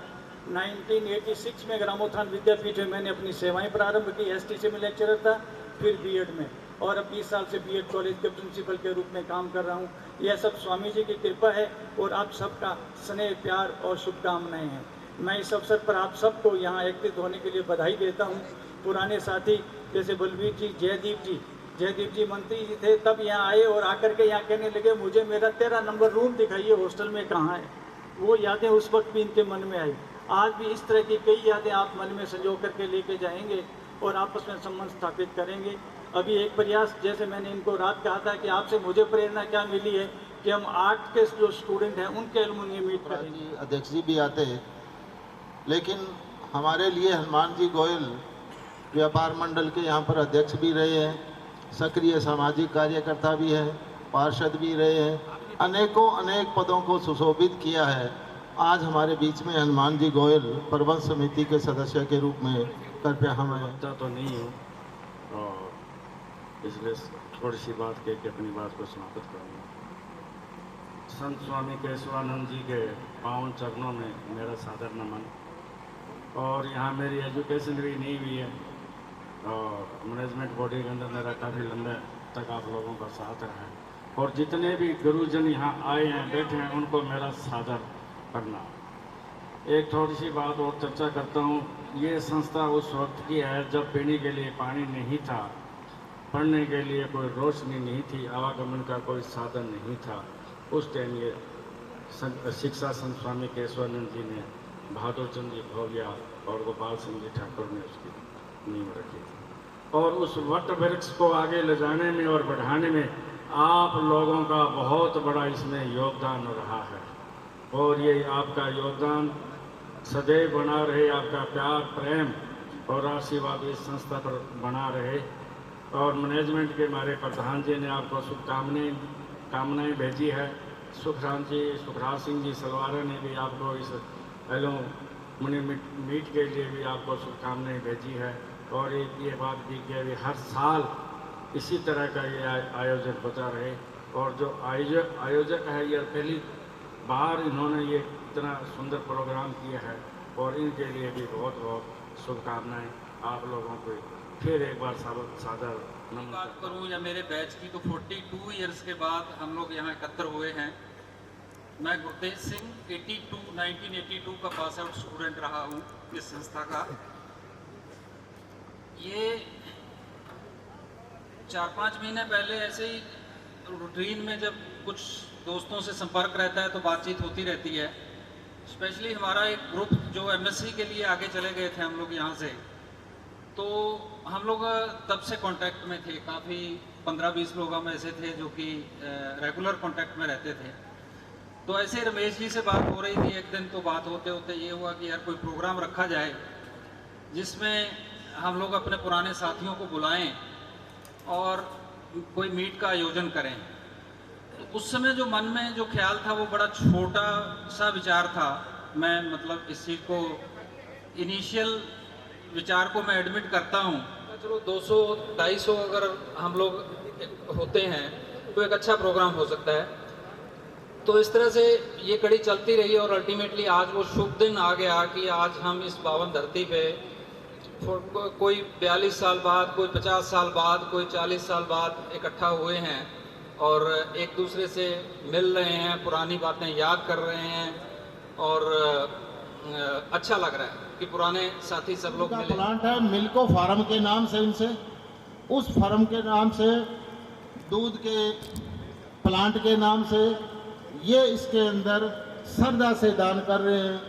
[SPEAKER 12] 1986 में ग्रामोत्थान विद्यापीठ में मैंने अपनी सेवाएं प्रारंभ की। एसटीसी में लेक्चरर था, फिर बीएड में, और अब 20 साल से बीएड कॉलेज के प्रिंसिपल के रूप में काम कर रहा हूँ। यह सब स्वामी जी की कृपा है और आप सबका स्नेह, प्यार और शुभकामनाएं हैं। मैं इस अवसर पर आप सबको यहाँ एकत्रित होने के लिए बधाई देता हूँ। पुराने साथी जैसे बलबीर जी, जयदीप जी मंत्री जी थे, तब यहाँ आए और आकर के यहाँ कहने लगे मुझे मेरा 13 नंबर रूम दिखाइए, हॉस्टल में कहाँ है। वो यादें उस वक्त भी इनके मन में आई। आज भी इस तरह की कई यादें आप मन में संजो करके लेके जाएंगे और आपस में संबंध स्थापित करेंगे। अभी एक प्रयास, जैसे मैंने इनको रात कहा था कि आपसे मुझे प्रेरणा क्या मिली है कि हम आर्ट के जो स्टूडेंट हैं उनके एलुमनी मीट करेंगे।
[SPEAKER 7] अध्यक्ष जी भी आते हैं, लेकिन हमारे लिए हनुमान जी गोयल व्यापार मंडल के यहाँ पर अध्यक्ष भी रहे हैं, सक्रिय सामाजिक कार्यकर्ता भी हैं, पार्षद भी रहे हैं, अनेक पदों को सुशोभित किया है। आज हमारे बीच में हनुमान जी गोयल प्रबंध समिति के सदस्य के रूप में कृपया हमें।
[SPEAKER 13] तो नहीं हूँ और इसलिए थोड़ी सी बात कह के अपनी बात को समाप्त करूँगा। संत स्वामी केशवानंद जी के पावन चरणों में मेरा सादर नमन। और यहाँ मेरी एजुकेशन भी नहीं हुई है और मैनेजमेंट बॉडी के अंदर मेरा काफ़ी लंबे तक आप लोगों का साथ रहा है। और जितने भी गुरुजन यहाँ आए हैं, बैठे हैं, उनको मेरा सादर करना। एक थोड़ी सी बात और चर्चा करता हूँ। ये संस्था उस वक्त की है जब पीने के लिए पानी नहीं था, पढ़ने के लिए कोई रोशनी नहीं थी, आवागमन का कोई साधन नहीं था। उस टाइम ये शिक्षा संत स्वामी केशवानंद जी ने, बहादुर चंद जी भोलिया और गोपाल सिंह जी ठाकुर ने उसकी नींव रखी। और उस वट वृक्ष को आगे ले जाने में और बढ़ाने में आप लोगों का बहुत बड़ा इसमें योगदान रहा है। और ये आपका योगदान सदैव बना रहे, आपका प्यार, प्रेम और आशीर्वाद इस संस्था पर बना रहे। और मैनेजमेंट के हमारे प्रधान जी ने आपको कामनाएं भेजी है। सुखराज सिंह जी सलवारा ने भी आपको इस एलुमनी मीट के लिए भी आपको शुभकामनाएं भेजी है। और ये बात भी कि अभी हर साल इसी तरह का ये आयोजन होता रहे। और जो आयोजक है, ये पहली बार इन्होंने ये इतना सुंदर प्रोग्राम किया है और इनके लिए भी बहुत बहुत शुभकामनाएं आप लोगों को फिर एक बार सादर नमन।
[SPEAKER 14] बात करूं या मेरे बैच की, तो 42 इयर्स के बाद हम लोग यहाँ एकत्र हुए हैं। मैं गुरतेज सिंह 1982 का पास आउट स्टूडेंट रहा हूँ इस संस्था का। ये 4-5 महीने पहले ऐसे ही रूटीन में जब कुछ दोस्तों से संपर्क रहता है तो बातचीत होती रहती है। स्पेशली हमारा एक ग्रुप जो एमएससी के लिए आगे चले गए थे हम लोग यहाँ से, तो हम लोग तब से कांटेक्ट में थे। काफ़ी 15-20 लोग हम ऐसे थे जो कि रेगुलर कांटेक्ट में रहते थे। तो ऐसे रमेश जी से बात हो रही थी एक दिन, तो बात होते होते ये हुआ कि यार कोई प्रोग्राम रखा जाए जिसमें हम लोग अपने पुराने साथियों को बुलाएं और कोई मीट का आयोजन करें। तो उस समय जो मन में जो ख्याल था वो बड़ा छोटा सा विचार था। मैं मतलब इस चीज़ को इनिशियल विचार को मैं एडमिट करता हूँ। चलो 200-250 अगर हम लोग होते हैं तो एक अच्छा प्रोग्राम हो सकता है। तो इस तरह से ये कड़ी चलती रही और अल्टीमेटली आज वो शुभ दिन आ गया कि आज हम इस पावन धरती पे कोई 42 साल बाद, कोई 50 साल बाद, कोई 40 साल बाद इकट्ठा हुए हैं और एक दूसरे से मिल रहे हैं, पुरानी बातें याद कर रहे हैं और अच्छा लग रहा है कि पुराने साथी सब लोग मिले।
[SPEAKER 2] प्लांट है मिल्को फार्म के नाम से, इनसे उस फार्म के नाम से, दूध के प्लांट के नाम से ये इसके अंदर श्रद्धा से दान कर रहे हैं।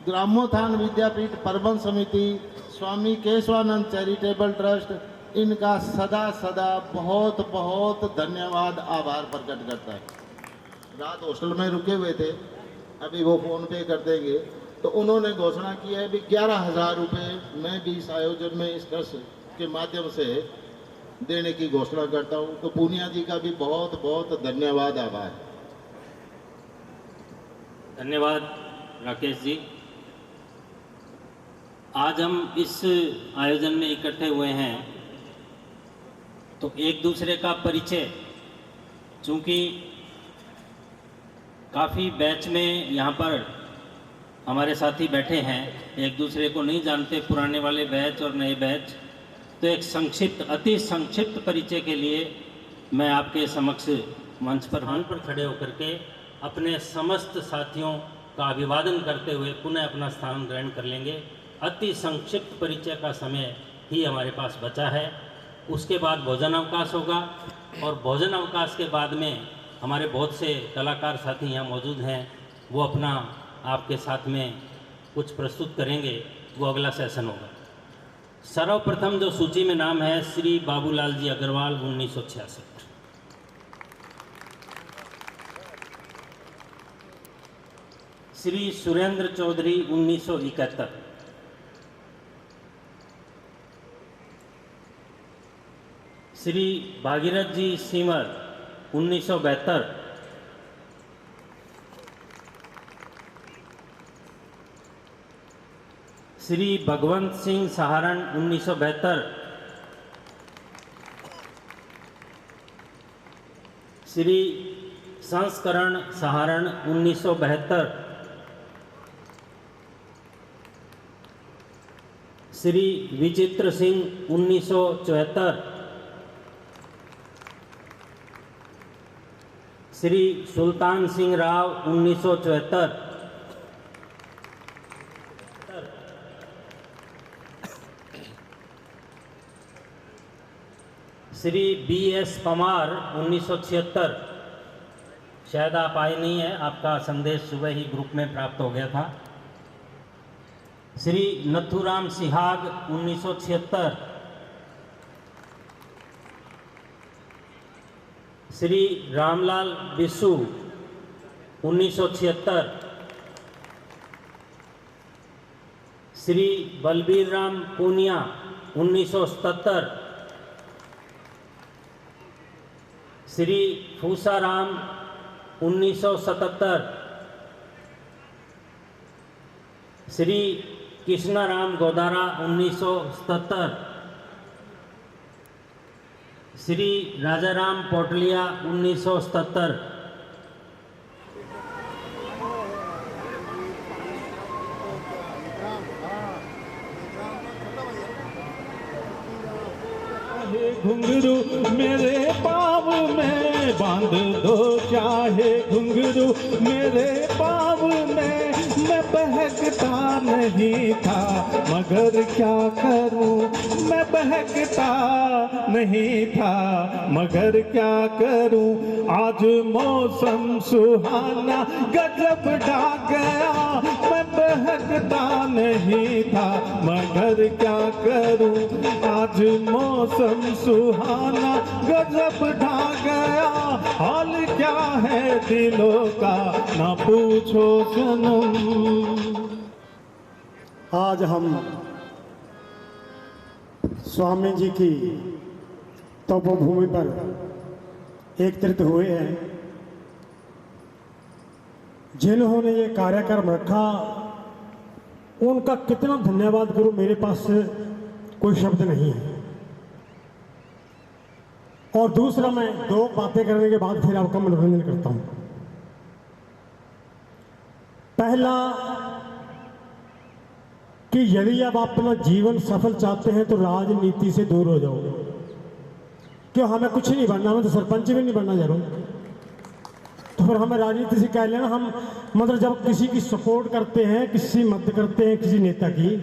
[SPEAKER 2] ग्रामोत्थान विद्यापीठ प्रबंध समिति, स्वामी केशवानंद चैरिटेबल ट्रस्ट, इनका सदा सदा बहुत बहुत धन्यवाद, आभार प्रकट करता है। रात हॉस्टल में रुके हुए थे, अभी वो फ़ोन पे कर देंगे। तो उन्होंने घोषणा की है भी 11,000 रुपये मैं भी इस आयोजन में इस ट्रस्ट के माध्यम से देने की घोषणा करता हूँ। तो पूनिया जी का भी बहुत बहुत धन्यवाद, आभार।
[SPEAKER 15] धन्यवाद राकेश जी। आज हम इस आयोजन में इकट्ठे हुए हैं तो एक दूसरे का परिचय, चूँकि काफ़ी बैच में यहाँ पर हमारे साथी बैठे हैं, एक दूसरे को नहीं जानते, पुराने वाले बैच और नए बैच। तो एक संक्षिप्त, अति संक्षिप्त परिचय के लिए मैं आपके समक्ष मंच पर खड़े होकर के अपने समस्त साथियों का अभिवादन करते हुए पुनः अपना स्थान ग्रहण कर लेंगे। अति संक्षिप्त परिचय का समय ही हमारे पास बचा है। उसके बाद भोजन अवकाश होगा और भोजन अवकाश के बाद में हमारे बहुत से कलाकार साथी यहाँ मौजूद हैं, वो अपना आपके साथ में कुछ प्रस्तुत करेंगे, वो अगला सेशन होगा। सर्वप्रथम जो सूची में नाम है श्री बाबूलाल जी अग्रवाल 1966, श्री सुरेंद्र चौधरी 1971, श्री भागीरथ जी सिमर 1972, श्री भगवंत सिंह सहारण 1972, श्री संस्करण सहारण 1972, श्री विचित्र सिंह 1974, श्री सुल्तान सिंह राव 1974, श्री BS पमार 1976, शायद आप आए नहीं हैं, आपका संदेश सुबह ही ग्रुप में प्राप्त हो गया था। श्री नथुराम सिहाग 1976, श्री रामलाल बिस्सू 1976, श्री बलबीर राम पूनिया 1977, श्री फूसाराम 1977, श्री कृष्णाराम गोदारा 1977, श्री राजाराम पोटलिया 1977,
[SPEAKER 16] घुंघरू मेरे पाँव में बांध दो, चाहे घुंघरू मेरे पाँव में। मैं बहकता नहीं था मगर क्या करूं, मैं बहकता नहीं था मगर क्या करूं। आज मौसम सुहाना गजब ढा गया, मैं बहकता नहीं था मगर क्या करूं। आज मौसम सुहाना गजब ढा गया, हाल क्या है दिलों का ना पूछो सनम।
[SPEAKER 2] आज हम स्वामी जी की तपोभूमि पर एकत्रित हुए हैं। जिन्होंने ये कार्यक्रम रखा उनका कितना धन्यवाद करूं, मेरे पास कोई शब्द नहीं है। और दूसरा, मैं दो बातें करने के बाद फिर आपका मनोरंजन करता हूं। पहला कि यदि आप अपना जीवन सफल चाहते हैं तो राजनीति से दूर हो जाओ। क्यों, हमें कुछ नहीं बनना, मैं तो सरपंच भी नहीं बनना जा रहा हूं, तो फिर हमें राजनीति से कह लेना। हम मतलब जब किसी की सपोर्ट करते हैं, किसी मदद करते हैं किसी नेता की,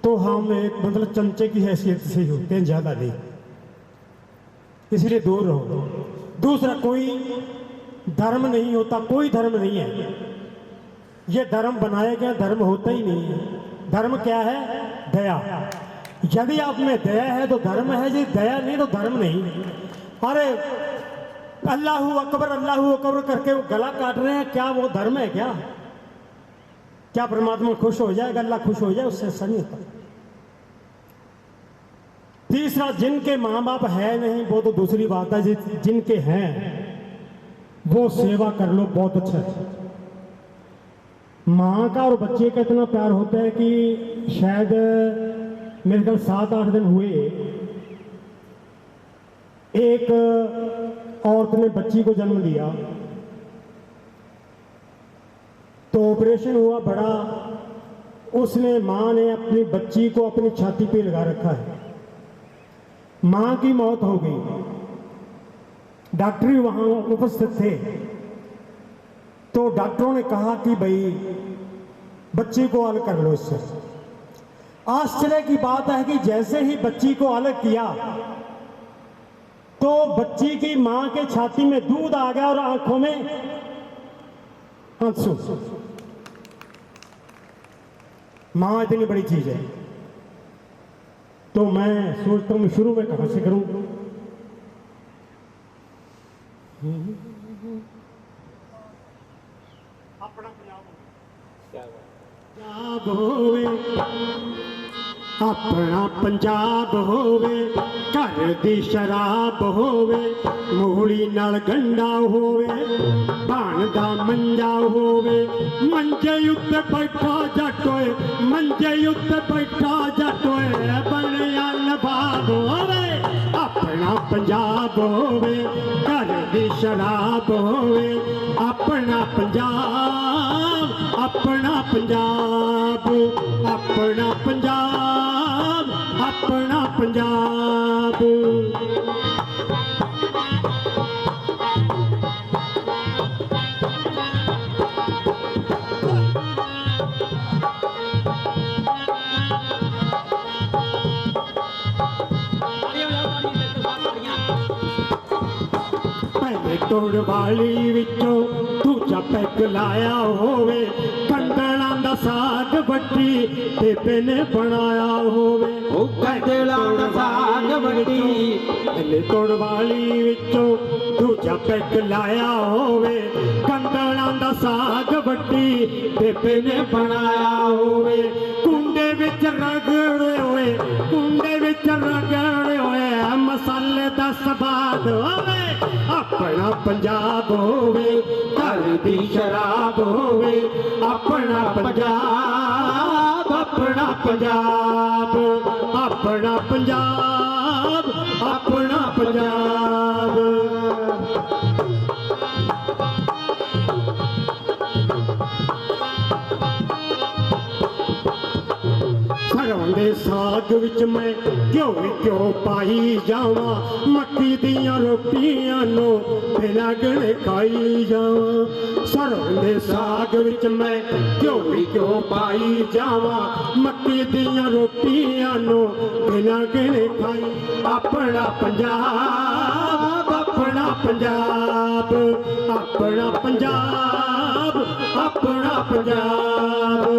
[SPEAKER 2] तो हम एक मतलब चमचे की हैसियत से ही होते हैं, ज़्यादा नहीं, इसलिए दूर रहो। दूसरा, कोई धर्म नहीं होता, कोई धर्म नहीं है, ये धर्म बनाया गया धर्म होता ही नहीं है। धर्म क्या है? दया। यदि आप में दया है तो धर्म है, यदि दया नहीं तो धर्म नहीं। अरे अल्लाहू अकबर करके वो गला काट रहे हैं, क्या वो धर्म है? क्या परमात्मा खुश हो जाएगा, अल्लाह खुश हो जाए, उससे ऐसा नहीं होता। तीसरा, जिनके माँ बाप है नहीं वो तो दूसरी बात है, जिनके हैं वो सेवा कर लो, बहुत अच्छा है। माँ का और बच्चे का इतना प्यार होता है कि शायद मेरे ख्याल 7-8 दिन हुए, एक औरत ने बच्ची को जन्म दिया, तो ऑपरेशन हुआ बड़ा, उसने माँ ने अपनी बच्ची को अपनी छाती पे लगा रखा है। माँ की मौत हो गई, डॉक्टर वहां उपस्थित थे, तो डॉक्टरों ने कहा कि भाई बच्ची को अलग कर लो इससे। आश्चर्य की बात है कि जैसे ही बच्ची को अलग किया तो बच्ची की मां के छाती में दूध आ गया और आंखों में आंसू। मां इतनी बड़ी चीज है, तो मैं सोचता हूं शुरू में कहां से करूं। अपना पंजाब होवे, घर दी शराब होवे, मूली नाल गंडा होवे, भाण दा मंजा होवे, मंजे उत्ते बैठा जट होए, मंजे उत्ते बैठा जट होए, बनया नवाब होवे। अपना पंजाब होवे, घर दी शराब होवे, अपना पंजाब, अपना पंजाब, अपना पंजाब, अपना पंजाब। तोड़ वाली विचों दूजा पैक लाया होवे, कंदड़ा दा साग बट्टी बेबे ने बनाया होवे। कंदड़ा दा साग बट्टी पहले तोड़ वाली विचों दूजा पैक लाया होवे, कंदड़ा दा साग बट्टी बेबे ने बनाया होवे। कुंडे विच रगड़े होए, कुंडे विच रगड़े होए, मसाले दा स्वाद होवे।
[SPEAKER 16] अपना पंजाब होवे घर दी शराब होवे अपना पंजाब अपना पंजाब अपना पंजाब अपना पंजाब सरों दे साग विच मैं क्यों पाई जावां मक्की दियां रोटियां नो बिना गणे खाई जावां सरों दे साग विच मैं क्यों पाई जावां मक्की दियां रोटियां नो बिना गणे खाई अपना पंजाब अपना पंजाब अपना पंजाब अपना पंजाब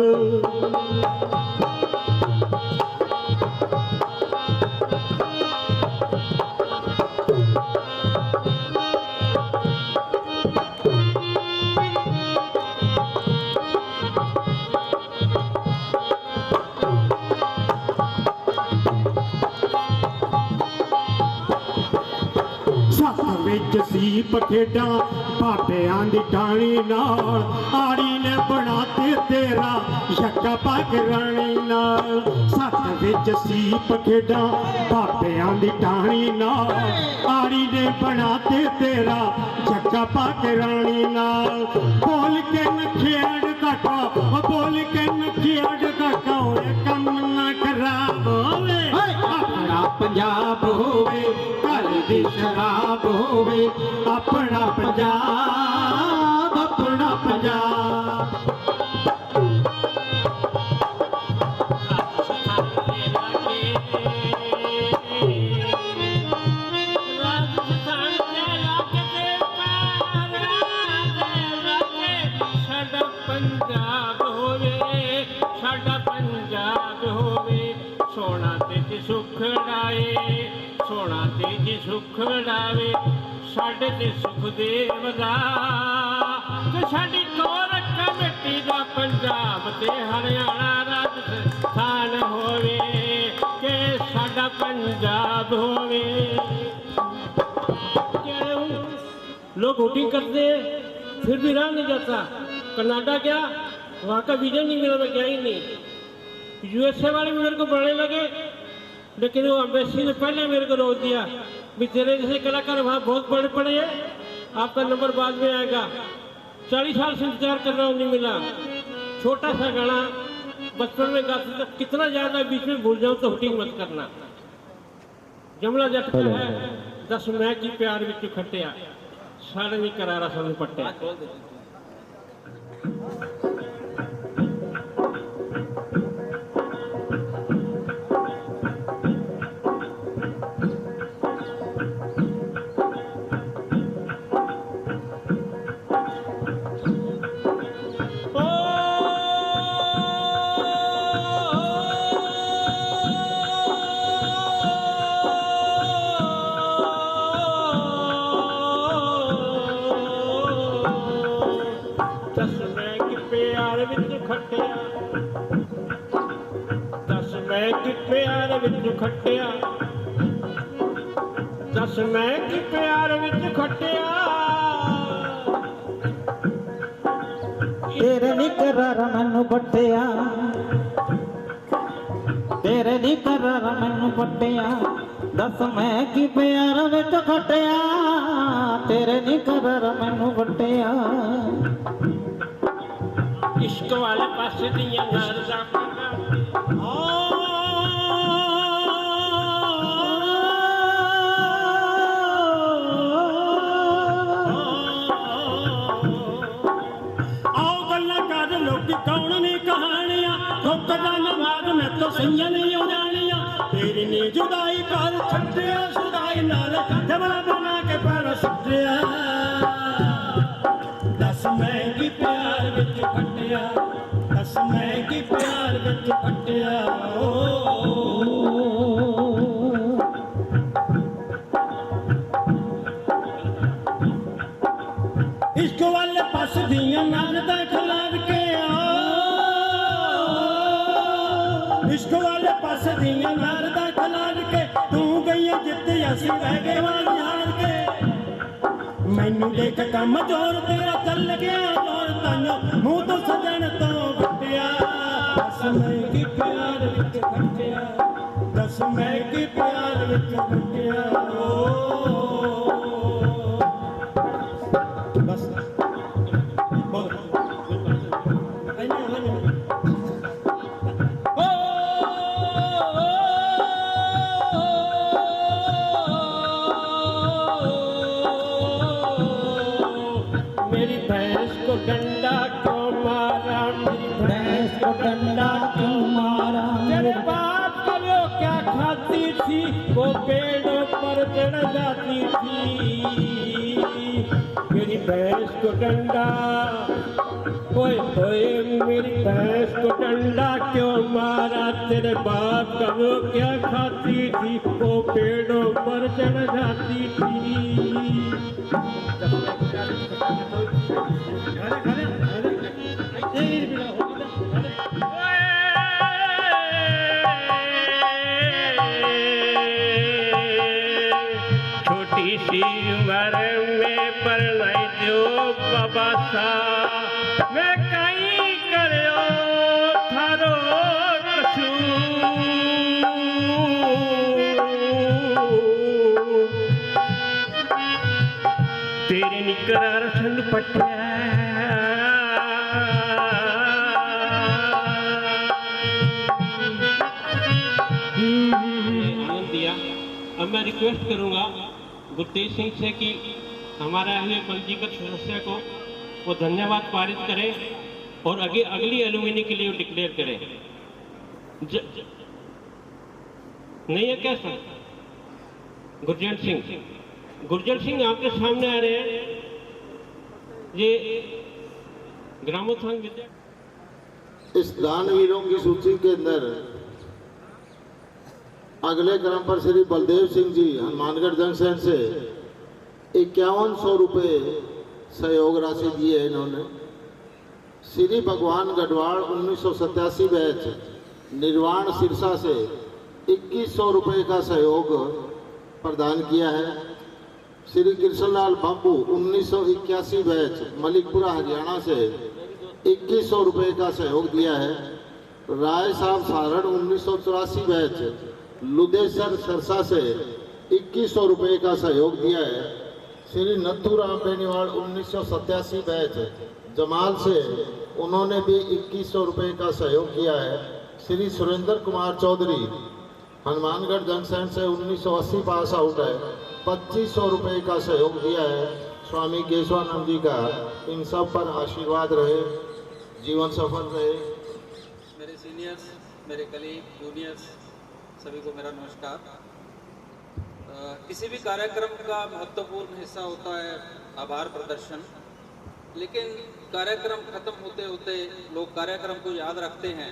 [SPEAKER 16] सीप खेडा बाबियां दी टाणी नाल आड़ी ने बनाते तेरा यक्का पग राणी नाल सत विच सीप खेडा बाबियां दी टाणी नाल आड़ी ने बनाते तेरा यक्का पग राणी नाल बोल के नखेड़ काका बोल के नखेड़ काका होए कम ना खराब होवे अपना पंजाब होवे दी शराब होवे अपना पंजाब अपना पंजाब पंजाब होवे साडा पंजाब होवे सोना ते सुख डाए सोना तेजी सुख वडावे साडे ते सुख देवदा ते साडी कोर कमेटी दा पंजाब ते हरियाणा राजस्थान होवे के साडा पंजाब होवे लोग वोटिंग करते फिर भी रहा नहीं जाता कनाडा गया वहाँ का वीजा नहीं मिला मैं गया ही नहीं यूएसए वाले भी मेरे को बढ़ने लगे लेकिन वो अम्बेसी ने पहले मेरे को रोक दिया भी तेरे जैसे कलाकार वहाँ बहुत बड़े पड़े हैं आपका नंबर बाद में आएगा 40 साल से इंतजार कर रहा हूँ नहीं मिला छोटा सा गाना बचपन में गाते थे कितना ज़्यादा बीच में भूल जाऊँ तो हुटिंग मत करना जमला जट का है 10 मैं की प्यार विच खटिया साढ़े नहीं करारा सब पट्टे प्यार विच खटिया दस मैं कि प्यार विच खटिया
[SPEAKER 17] तेरे नी करारा मैनू पट्टिया तेरे नी करारा मैनू पट्टिया दस मैं कि प्यार विच खटिया तेरे नी करारा मैनू पट्टिया
[SPEAKER 4] इश्क वाले पासे दियां नारदा
[SPEAKER 16] कौन ने कहानियां ठोकदा नवाज मैं तो सैया नहीं जानिया तेरी ने जुदाई कर छड्डिया सुदाई नाल जमला बना के पर सट्टिया दस मैं की प्यार विच खटिया दस मैं की प्यार विच खटिया इश्क वाले पास दियां नारदा खलाद के इश्क वाले पास दियां नारदा खलाद के तू गई जित असी रह गए हार के मैनू देख कमजोर तेरा चल गया जोर ताइयों मुंह तो सजन तो बटिया दस मैं की प्यार विच खटिया दस मैं की प्यार विच खटिया बस मेरी भैंस को डंडा क्यों मारा मेरी भैंस को डंडा क्यों मारा तेरे बाप को वो क्या खाती थी वो पेड़ों पर चढ़ जाती थी मेरी भैंस को डंडा ओए ओए मेरी भैंस को डंडा क्यों मारा तेरे बाप का वो क्या खाती थी वो पेड़ों पर चढ़ जाती थी छोटी सी उम्र में परनाई दो बाबा सा मैं कहीं करो थारो तेरी निकरार सन पटिया
[SPEAKER 4] आनंद दिया। अब मैं रिक्वेस्ट करूंगा गुरतेज सिंह से कि हमारा अहले पंजीकृत सदस्य को वो धन्यवाद पारित करें और आगे अगली एलुमिनी के लिए डिक्लेयर करें। नहीं है क्या सर? गुरजंट सिंह आपके सामने आ रहे हैं। ये ग्रामोत्थान विद्या
[SPEAKER 7] इस दानवीरों की सूची के अंदर अगले क्रम पर श्री बलदेव सिंह जी हनुमानगढ़ जंक्शन से 5100 रुपये सहयोग राशि दी है इन्होंने। श्री भगवान गढ़वाल 1987 बैच निर्वाण सिरसा से 2100 रुपये का सहयोग प्रदान किया है। श्री कृष्णलाल बाबू 1981 बैच मलिकपुरा हरियाणा से 2100 रुपये का सहयोग दिया है। राय साहब सारण 1984 बैच लुदेसर सरसा से 2100 रुपये का सहयोग दिया है। श्री नथुराम बेनीवाल 1987 बैच जमाल से उन्होंने भी 2100 रुपये का सहयोग किया है। श्री सुरेंद्र कुमार चौधरी हनुमानगढ़ जंक्शन से 1980 पास आउट है, 2500 रुपये का सहयोग दिया है। स्वामी केशवानंद जी का इन सब पर आशीर्वाद रहे, जीवन सफल रहे।
[SPEAKER 14] मेरे सीनियर्स, मेरे कलीग, जूनियर्स, सभी को मेरा नमस्कार। किसी भी कार्यक्रम का महत्वपूर्ण हिस्सा होता है आभार प्रदर्शन, लेकिन कार्यक्रम खत्म होते होते लोग कार्यक्रम को याद रखते हैं,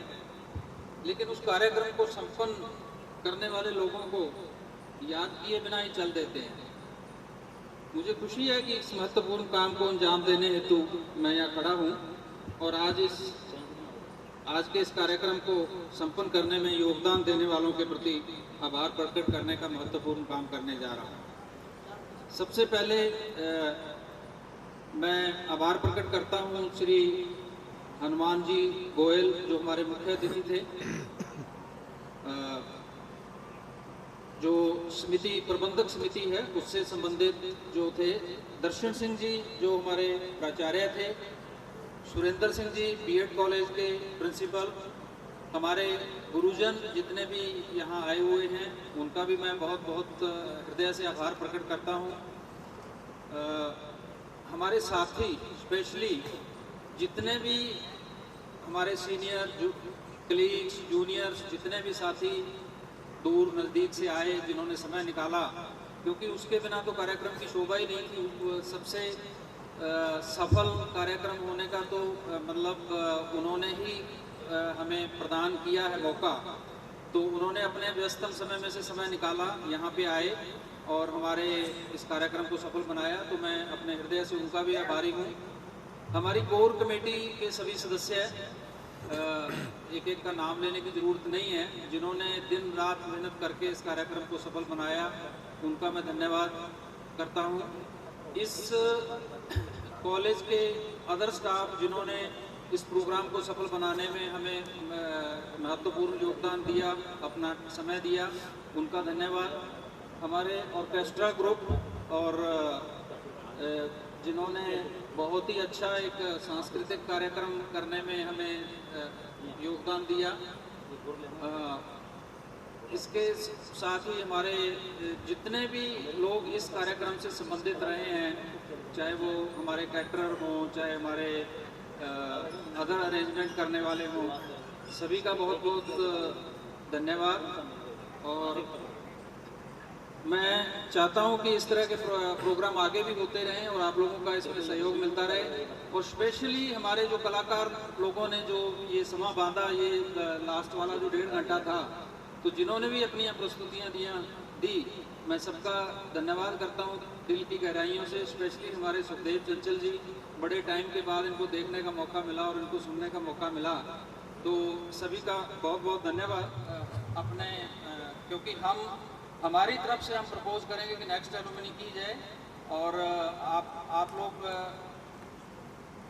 [SPEAKER 14] लेकिन उस कार्यक्रम को संपन्न करने वाले लोगों को याद किए बिना ही चल देते हैं। मुझे खुशी है कि इस महत्वपूर्ण काम को अंजाम देने हेतु मैं यहाँ खड़ा हूँ और आज के इस कार्यक्रम को संपन्न करने में योगदान देने वालों के प्रति आभार प्रकट करने का महत्वपूर्ण काम करने जा रहा हूँ। सबसे पहले मैं आभार प्रकट करता हूँ श्री हनुमान जी गोयल जो हमारे मुख्य अतिथि थे, जो समिति प्रबंधक समिति है उससे संबंधित जो थे, दर्शन सिंह जी जो हमारे प्राचार्य थे, सुरेंद्र सिंह जी बीएड कॉलेज के प्रिंसिपल, हमारे गुरुजन जितने भी यहाँ आए हुए हैं उनका भी मैं बहुत बहुत हृदय से आभार प्रकट करता हूँ। हमारे साथी स्पेशली जितने भी हमारे सीनियर कलीग्स, जूनियर्स, जितने भी साथी दूर नज़दीक से आए जिन्होंने समय निकाला, क्योंकि उसके बिना तो कार्यक्रम की शोभा ही नहीं थी। सबसे सफल कार्यक्रम होने का तो मतलब उन्होंने ही हमें प्रदान किया है मौका, तो उन्होंने अपने व्यस्तम समय में से समय निकाला, यहाँ पे आए और हमारे इस कार्यक्रम को सफल बनाया, तो मैं अपने हृदय से उनका भी आभारी हूँ। हमारी कोर कमेटी के सभी सदस्य, एक एक का नाम लेने की ज़रूरत नहीं है, जिन्होंने दिन रात मेहनत करके इस कार्यक्रम को सफल बनाया, उनका मैं धन्यवाद करता हूँ। इस कॉलेज के अदर स्टाफ जिन्होंने इस प्रोग्राम को सफल बनाने में हमें महत्वपूर्ण योगदान दिया, अपना समय दिया, उनका धन्यवाद। हमारे ऑर्केस्ट्रा ग्रुप और जिन्होंने बहुत ही अच्छा एक सांस्कृतिक कार्यक्रम करने में हमें योगदान दिया। इसके साथ ही हमारे जितने भी लोग इस कार्यक्रम से संबंधित रहे हैं, चाहे वो हमारे कैटरर हों, चाहे हमारे अदर अरेंजमेंट करने वाले हों, सभी का बहुत बहुत धन्यवाद। और मैं चाहता हूं कि इस तरह के प्रोग्राम आगे भी होते रहें और आप लोगों का इसमें सहयोग मिलता रहे। और स्पेशली हमारे जो कलाकार लोगों ने जो ये समा बांधा, ये लास्ट वाला जो 1.5 घंटा था, तो जिन्होंने भी अपनी प्रस्तुतियाँ दी, मैं सबका धन्यवाद करता हूँ दिल की गहराइयों से। स्पेशली हमारे सुखदेव चंचल जी, बड़े टाइम के बाद इनको देखने का मौका मिला और इनको सुनने का मौका मिला, तो सभी का बहुत बहुत धन्यवाद। अपने क्योंकि हमारी तरफ से हम प्रपोज करेंगे कि नेक्स्ट एलुमनी की जाए, और आप लोग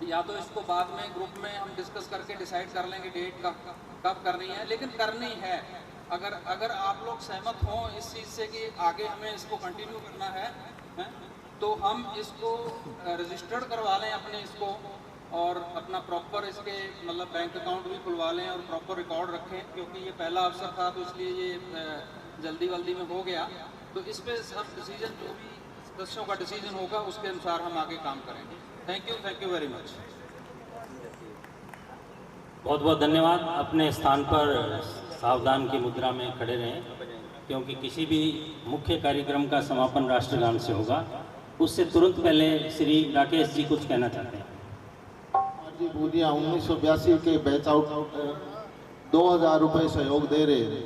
[SPEAKER 14] या तो इसको बाद में ग्रुप में हम डिस्कस करके डिसाइड कर लेंगे डेट कब करनी है, लेकिन करनी है। अगर आप लोग सहमत हों इस चीज़ से कि आगे हमें इसको कंटिन्यू करना है, तो हम इसको रजिस्टर्ड करवा लें अपने इसको, और अपना प्रॉपर इसके मतलब बैंक अकाउंट भी खुलवा लें और प्रॉपर रिकॉर्ड रखें, क्योंकि ये पहला अवसर था तो इसलिए ये जल्दी में हो गया। तो इस पर सब डिसीजन, जो भी सदस्यों का डिसीजन होगा उसके अनुसार हम आगे काम करेंगे। Thank you very much.
[SPEAKER 15] बहुत बहुत धन्यवाद। अपने स्थान पर सावधान की मुद्रा में खड़े रहें, क्योंकि किसी भी मुख्य कार्यक्रम का समापन राष्ट्रगान से होगा। उससे तुरंत पहले श्री राकेश जी कुछ कहना चाहते हैं।
[SPEAKER 7] जी बूदिया 1982 के बैच आउट 2000 रुपये सहयोग दे रहे हैं।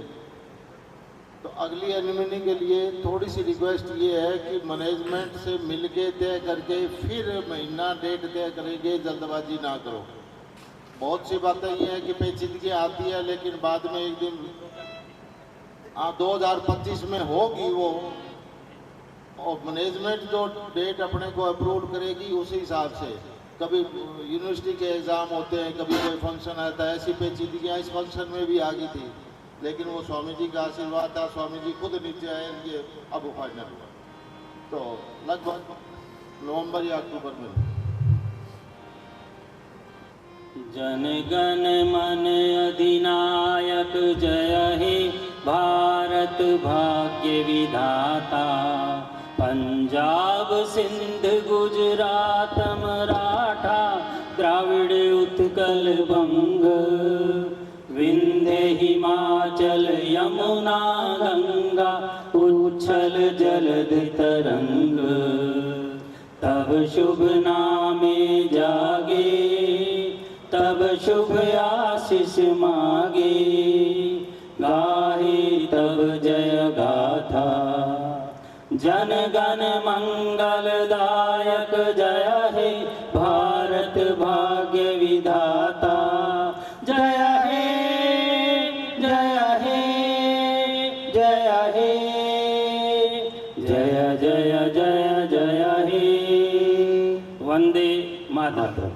[SPEAKER 7] तो अगली एलुमनी के लिए थोड़ी सी रिक्वेस्ट ये है कि मैनेजमेंट से मिलके तय करके फिर महीना डेट तय करेंगे, जल्दबाजी ना करो। बहुत सी बातें ये हैं कि पेचीदगी आती है, लेकिन बाद में एक दिन 2025 में होगी वो, और मैनेजमेंट जो डेट अपने को अप्रूव करेगी उसी हिसाब से। कभी यूनिवर्सिटी के एग्ज़ाम होते हैं, कभी कोई फंक्शन आता है, ऐसी पेचीदगियाँ इस फंक्शन में भी आ गई थी, लेकिन वो स्वामी जी का आशीर्वाद था, स्वामी जी खुद नीचे आए, ये अब फाइनल हुआ। तो लगभग नवंबर या अक्टूबर में।
[SPEAKER 15] जन गण मन अधिनायक जय हे भारत भाग्य विधाता, पंजाब सिंध गुजरात मराठा द्राविड़ उत्कल बंग, विंध्य हिमाचल यमुना गंगा उच्छल जलद तरंग, तब शुभ नामे जागे, तब शुभ आशीष मागे, गाहे तब जय गाथा। जन गण मंगलदायक जय हे भारत भाग्य विधाता, जय हे जय हे जय हे जय जय जय जय हे। वंदे मातरम।